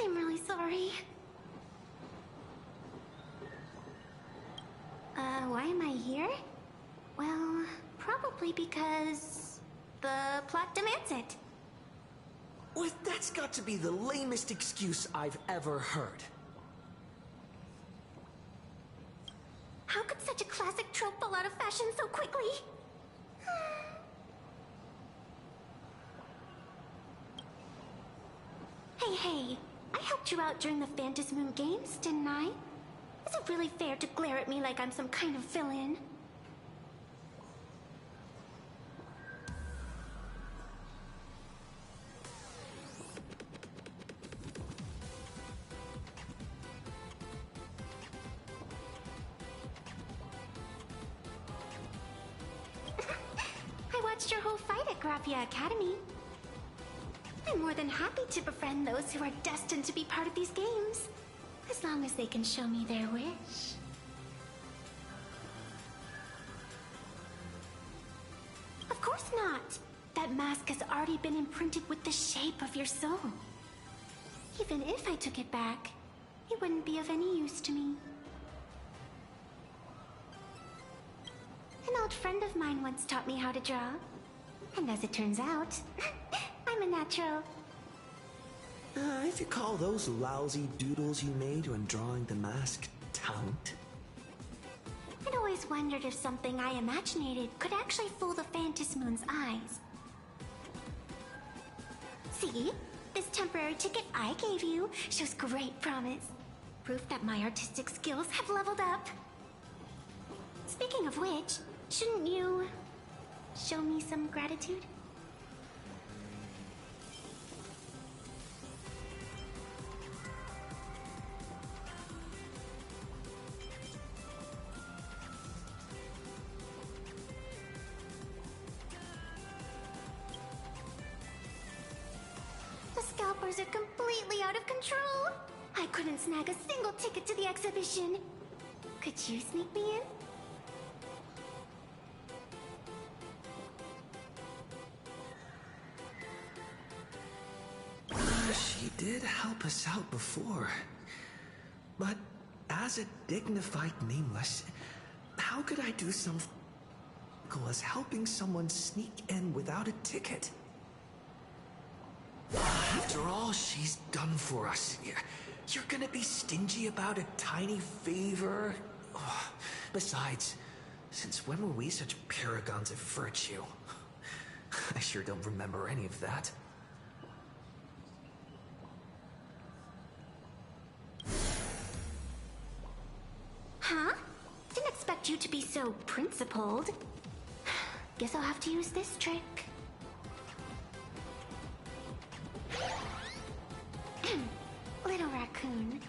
I'm really sorry. Why am I here? Well, probably because the plot demands it. Well, that's got to be the lamest excuse I've ever heard. How could such a classic trope fall out of fashion so quickly? Hey, I helped you out during the Phantasmoon Games, didn't I? Is it really fair to glare at me like I'm some kind of villain? I watched your whole fight at Graphia Academy. I'm more than happy to befriend those who are destined to be part of these games. As long as they can show me their wish. Of course not. That mask has already been imprinted with the shape of your soul. Even if I took it back, it wouldn't be of any use to me. An old friend of mine once taught me how to draw. And as it turns out, I'm a natural. If you call those lousy doodles you made when drawing the mask talent. I'd always wondered if something I imaginated could actually fool the Phantasmoon's eyes. See? This temporary ticket I gave you shows great promise. Proof that my artistic skills have leveled up. Speaking of which, shouldn't you show me some gratitude? scalpers are completely out of control. I couldn't snag a single ticket to the exhibition. Could you sneak me in? She did help us out before. But as a dignified nameless, how could I do something as helping someone sneak in without a ticket? After all she's done for us, you're gonna be stingy about a tiny favor? Besides, since when were we such paragons of virtue? I sure don't remember any of that. Huh? Didn't expect you to be so principled. Guess I'll have to use this trick. Little raccoon,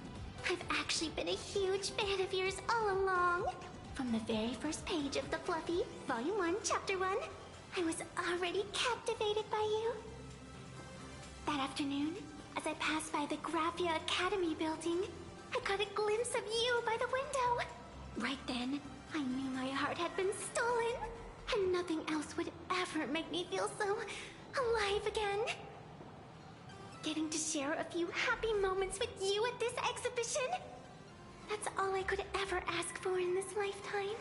I've actually been a huge fan of yours all along. From the very first page of The Fluffy, Volume 1, Chapter 1, I was already captivated by you. That afternoon, as I passed by the Graphia Academy building, I caught a glimpse of you by the window. Right then, I knew my heart had been stolen, and nothing else would ever make me feel so alive again. Getting to share a few happy moments with you at this exhibition, that's all I could ever ask for in this lifetime.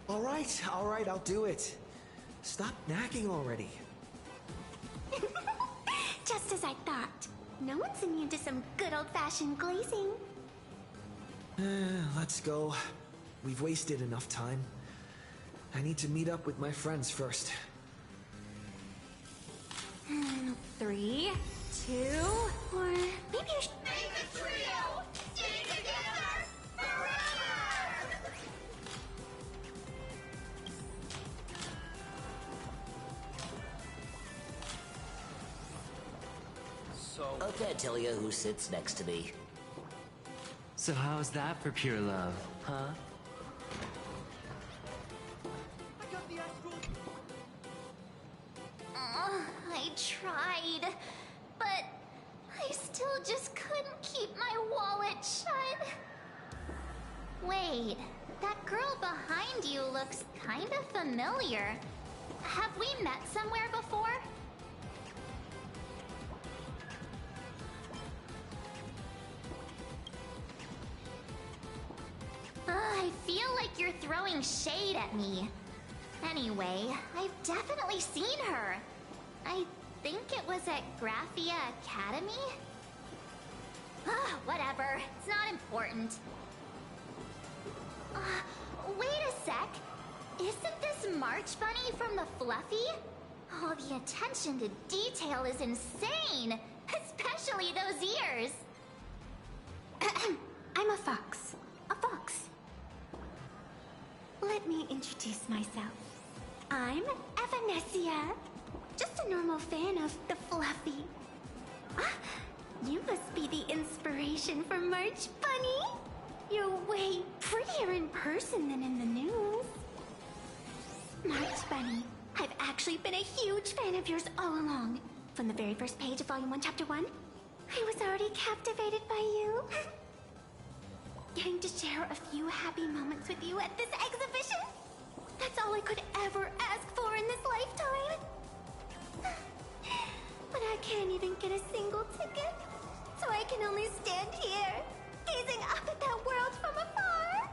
All right, I'll do it. Stop nagging already. Just as I thought. No one's immune to some good old-fashioned glazing. Let's go. We've wasted enough time. I need to meet up with my friends first. 3, 2, or maybe I should... Make a trio! Stay together forever! Okay, Telia, who sits next to me. So how's that for pure love, huh? I tried, but I still just couldn't keep my wallet shut. Wait, that girl behind you looks kind of familiar. Have we met somewhere before? I feel like you're throwing shade at me. Anyway, I've definitely seen her. I think it was at Graphia Academy? Whatever. It's not important. Wait a sec. Isn't this March Bunny from the Fluffy? Oh, the attention to detail is insane. Especially those ears. I'm a fox. A fox. Let me introduce myself. I'm Evanessia. Just a normal fan of the Fluffy. You must be the inspiration for March Bunny. You're way prettier in person than in the news. March Bunny, I've actually been a huge fan of yours all along. From the very first page of Volume 1, Chapter 1, I was already captivated by you. Getting to share a few happy moments with you at this exhibition, that's all I could ever ask for in this lifetime. But I can't even get a single ticket, so I can only stand here, gazing up at that world from afar.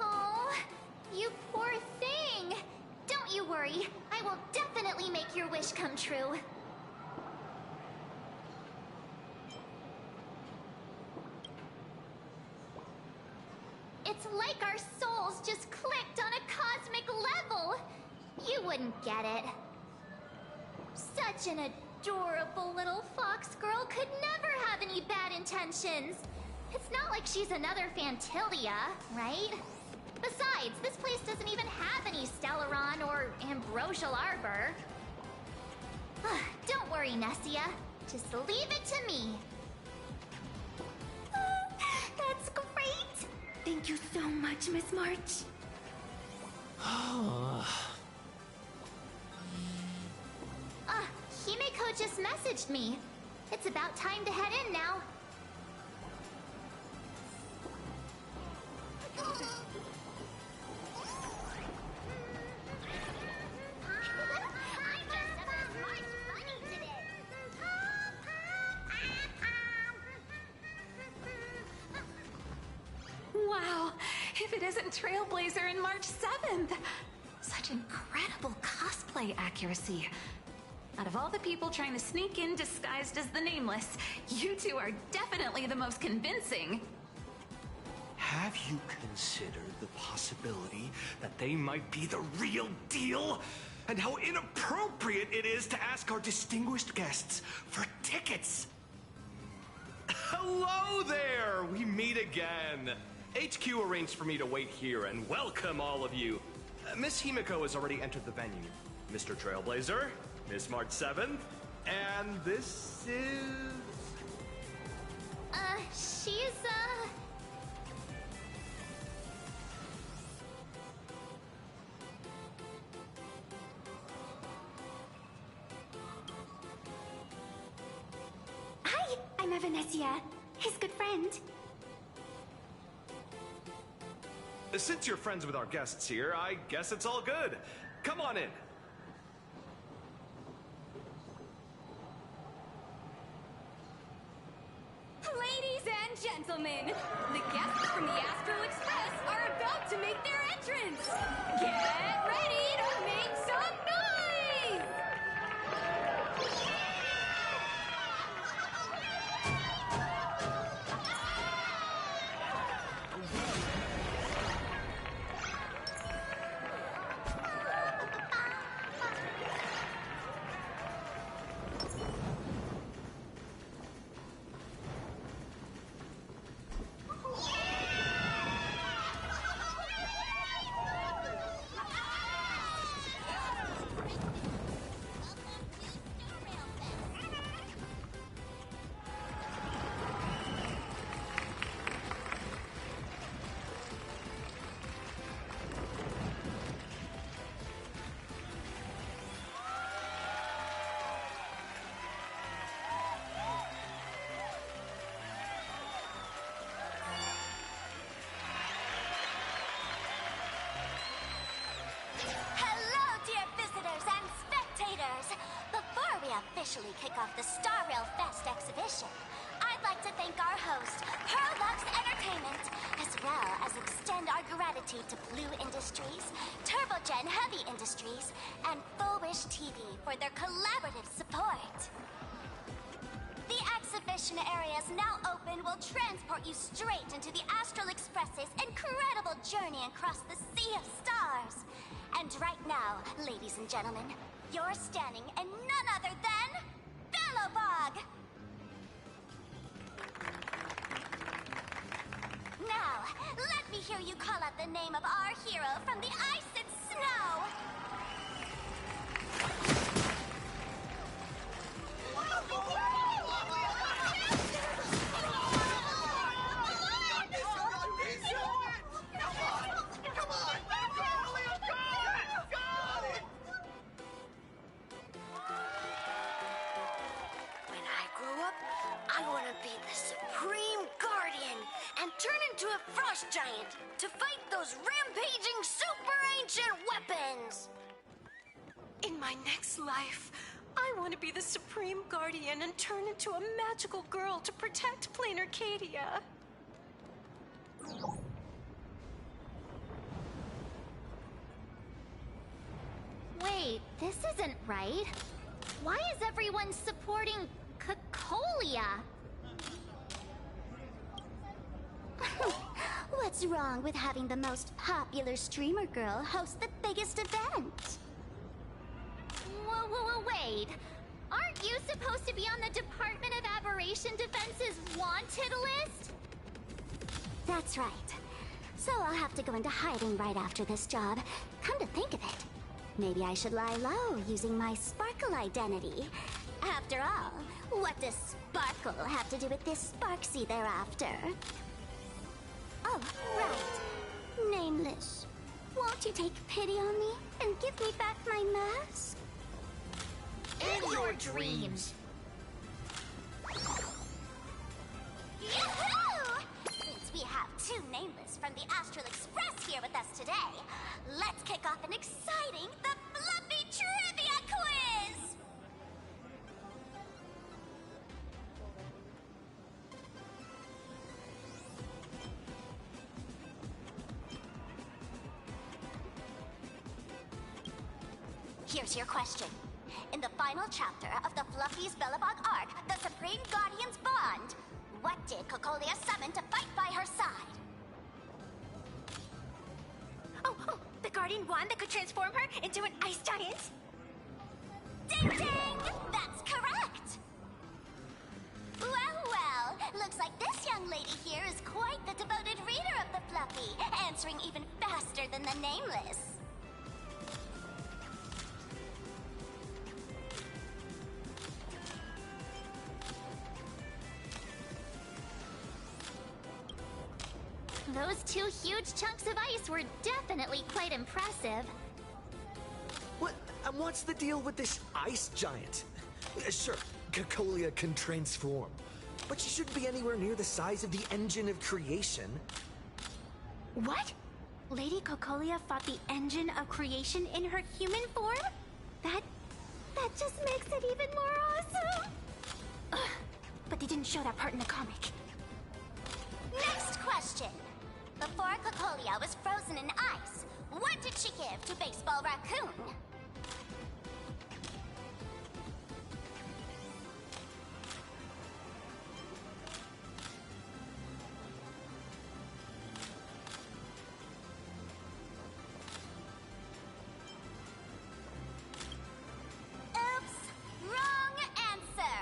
Oh, you poor thing. Don't you worry. I will definitely make your wish come true. It's like our souls just clicked on a cosmic level. You wouldn't get it. Such an adorable little fox girl could never have any bad intentions. It's not like she's another Fantilia, right? Besides, this place doesn't even have any Stellaron or Ambrosial Arbor. Don't worry, Nessia. Just leave it to me. That's great! Thank you so much, Miss March. Himeko just messaged me. It's about time to head in now. Wow, if it isn't Trailblazer and March 7th! Such incredible cosplay accuracy. Out of all the people trying to sneak in disguised as the Nameless, you two are definitely the most convincing. Have you considered the possibility that they might be the real deal? And how inappropriate it is to ask our distinguished guests for tickets? Hello there! We meet again. HQ arranged for me to wait here and welcome all of you. Miss Himeko has already entered the venue. Mr. Trailblazer, Miss March 7th, and this is... She's, Hi, I'm Evanesia, his good friend. Since you're friends with our guests here, I guess it's all good. Come on in. Ladies and gentlemen, the guests from the Astral Express are about to make their entrance. Get ready to make some noise! Officially kick off the Star Rail Fest exhibition, I'd like to thank our host, Pearlux Entertainment, as well as extend our gratitude to Blue Industries, Turbogen Heavy Industries, and Full Wish TV for their collaborative support. The exhibition area is now open will transport you straight into the Astral Express's incredible journey across the Sea of Stars. And right now, ladies and gentlemen, you're standing in none other than Belobog! Now, let me hear you call out the name of our hero from the ice and snow! I want to be the Supreme Guardian and turn into a frost giant to fight those rampaging super ancient weapons! In my next life, I want to be the Supreme Guardian and turn into a magical girl to protect Plain Arcadia. Wait, this isn't right. Why is everyone supporting Cacolia? What's wrong with having the most popular streamer girl host the biggest event? Wait. Aren't you supposed to be on the Department of Aberration Defense's wanted list? That's right. So I'll have to go into hiding right after this job. Come to think of it, maybe I should lie low using my Sparkle identity. After all, what does Sparkle have to do with this Sparksy thereafter? Oh, right. Nameless. Won't you take pity on me and give me back my mask? In your dreams. Yahoo! Since we have two Nameless from the Astral Express here with us today, let's kick off an exciting The Fluffy Trivia Quiz! Here's your question. In the final chapter of the Fluffy's Bellabog arc, the Supreme Guardian's Bond, what did Cocolia summon to fight by her side? Oh, the Guardian wand that could transform her into an ice giant? Ding ding! That's correct! Well, looks like this young lady here is quite the devoted reader of the Fluffy, answering even faster than the Nameless. Those two huge chunks of ice were definitely quite impressive. What's the deal with this ice giant? Sure, Cocolia can transform, but she shouldn't be anywhere near the size of the engine of creation. What? Lady Cocolia fought the engine of creation in her human form? That just makes it even more awesome! Ugh, but they didn't show that part in the comic. Next question. Before Cocolia was frozen in ice, what did she give to Baseball Raccoon? Oops! Wrong answer!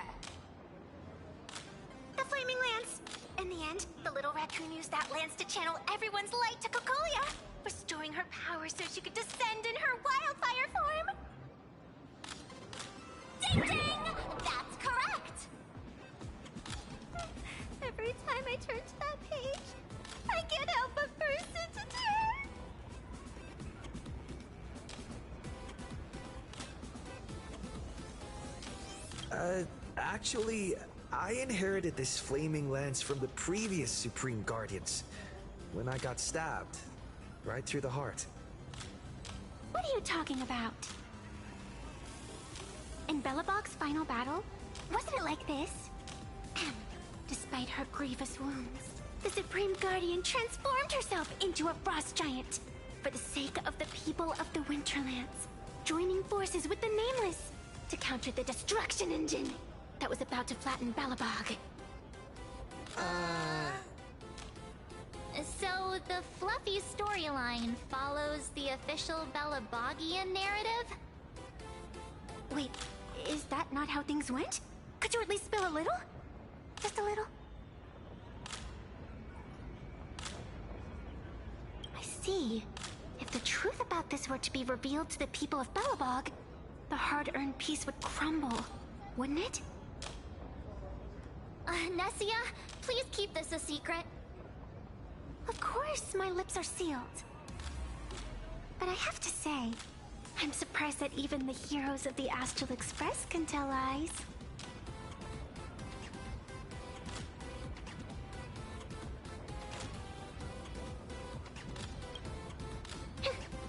The Flaming Lance! In the end, the little raccoon used that lance to channel everyone's light to Cocolia, restoring her power so she could descend in her wildfire form! Ding ding! That's correct! Every time I turn to that page, I can't help but burst into tears! Actually, I inherited this flaming lance from the previous Supreme Guardians, when I got stabbed, right through the heart. What are you talking about? In Bellabog's final battle, wasn't it like this? Despite her grievous wounds, the Supreme Guardian transformed herself into a frost giant for the sake of the people of the Winterlands, joining forces with the Nameless to counter the destruction engine that was about to flatten Bellabog. So the Fluffy storyline follows the official Bellabogian narrative? Wait, is that not how things went? Could you at least spill a little? Just a little? I see. If the truth about this were to be revealed to the people of Bellabog, the hard-earned peace would crumble, wouldn't it? Nessia, please keep this a secret. Of course, my lips are sealed. But I have to say, I'm surprised that even the heroes of the Astral Express can tell lies.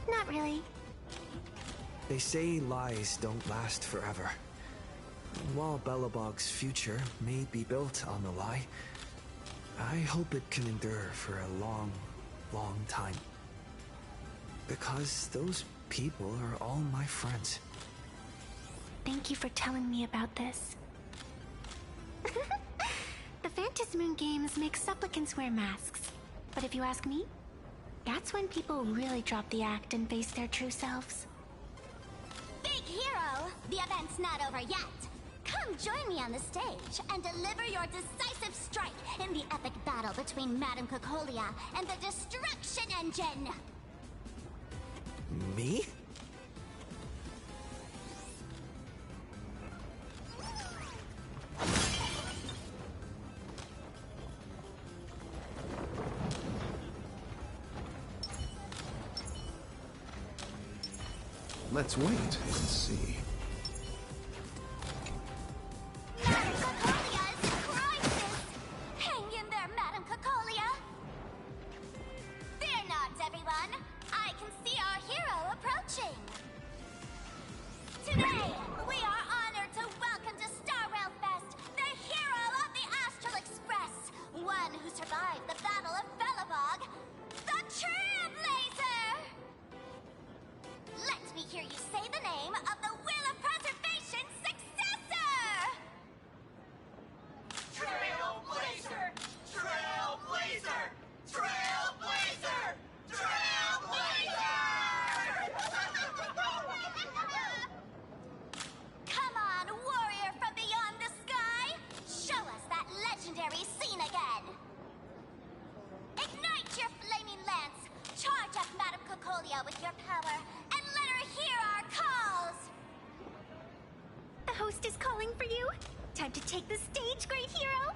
Not really. They say lies don't last forever. While Bellabog's future may be built on the lie, I hope it can endure for a long, long time. Because those people are all my friends. Thank you for telling me about this. The Phantasmoon games make supplicants wear masks. But if you ask me, that's when people really drop the act and face their true selves. Big hero! The event's not over yet. Come Come join me on the stage and deliver your decisive strike in the epic battle between Madame Cocolia and the Destruction Engine! Me? Let's wait and see. Madame Cocolia's crisis! Hang in there, Madame Cocolia! Fear not, everyone! I can see our hero approaching! Today, we are honored to welcome to Star Rail Fest the hero of the Astral Express, one who survived the Battle of Belobog, the Trailblazer! Let me hear you say the name of the Will of Preservation successor! Trailblazer! Trailblazer! Trailblazer! Come on, warrior from beyond the sky! Show us that legendary scene again! Ignite your flaming lance! Charge up Madame Cocolia with your power, and let her hear our calls! The host is calling for you. Time to take the stage, great hero.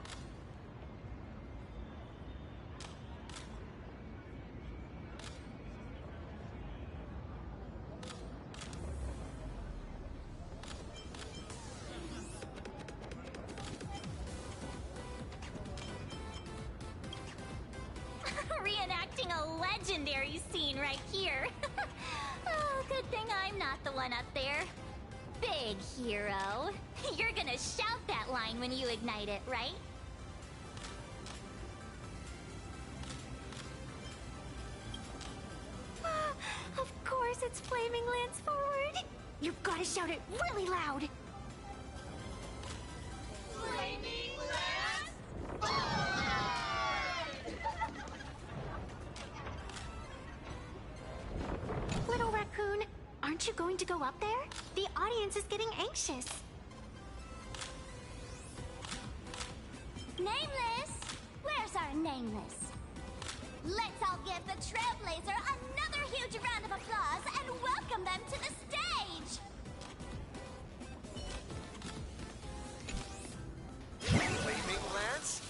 Reenacting a legendary scene right here. Oh, good thing I'm not the one up there. Big hero. You're gonna shout that line when you ignite it, right? Of course it's Flaming Lance forward. You've got to shout it really loud. Flaming Lance Little raccoon, aren't you going to go up there? The audience is getting anxious. Nameless? Where's our Nameless? Let's all give the Trailblazer another huge round of applause and welcome them to the stage! Flaming Lance?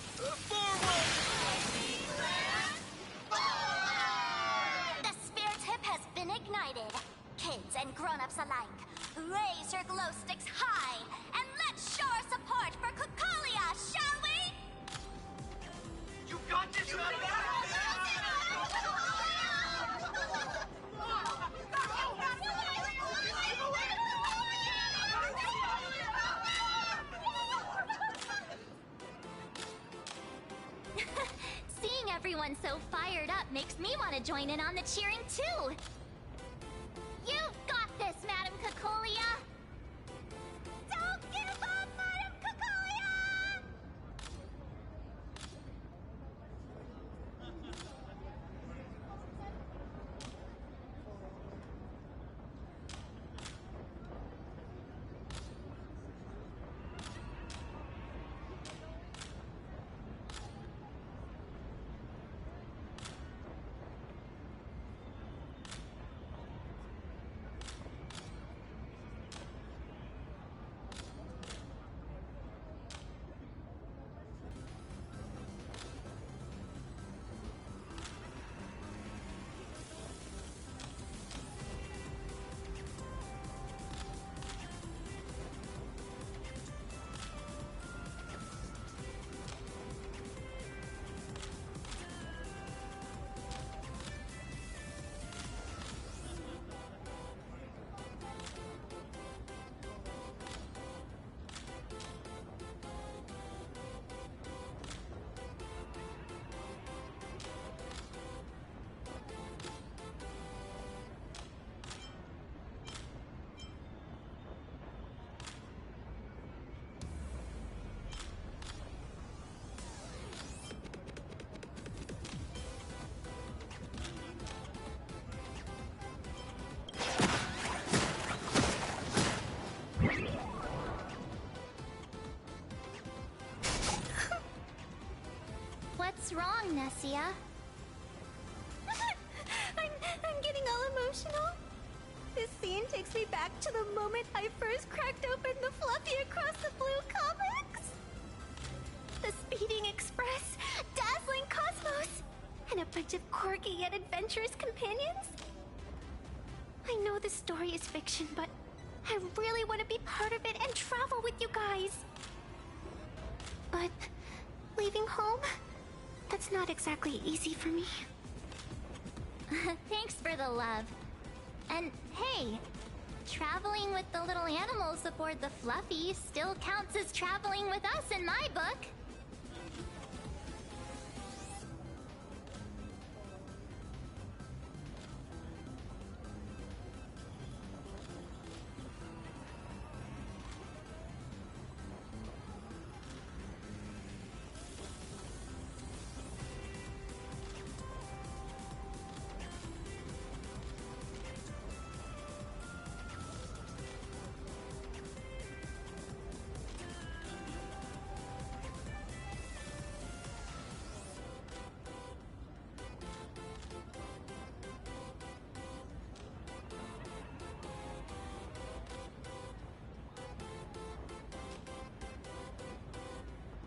Forward! The spirit tip has been ignited. Kids and grown-ups alike, raise your glow sticks high and let's show our support for Cocolia, shall we? You got this, Seeing everyone so fired up makes me want to join in on the cheering too. You've got this, Madame Cocolia! Don't give up, Madame Cocolia! What's wrong, Nessia? I'm getting all emotional. This scene takes me back to the moment I first cracked open the Fluffy Across the Blue comics. The Speeding Express, Dazzling Cosmos, and a bunch of quirky yet adventurous companions. I know this story is fiction, but I really want to be part of it and travel with you guys. But leaving home, that's not exactly easy for me. Thanks for the love. And hey, traveling with the little animals aboard the Fluffy still counts as traveling with us in my book.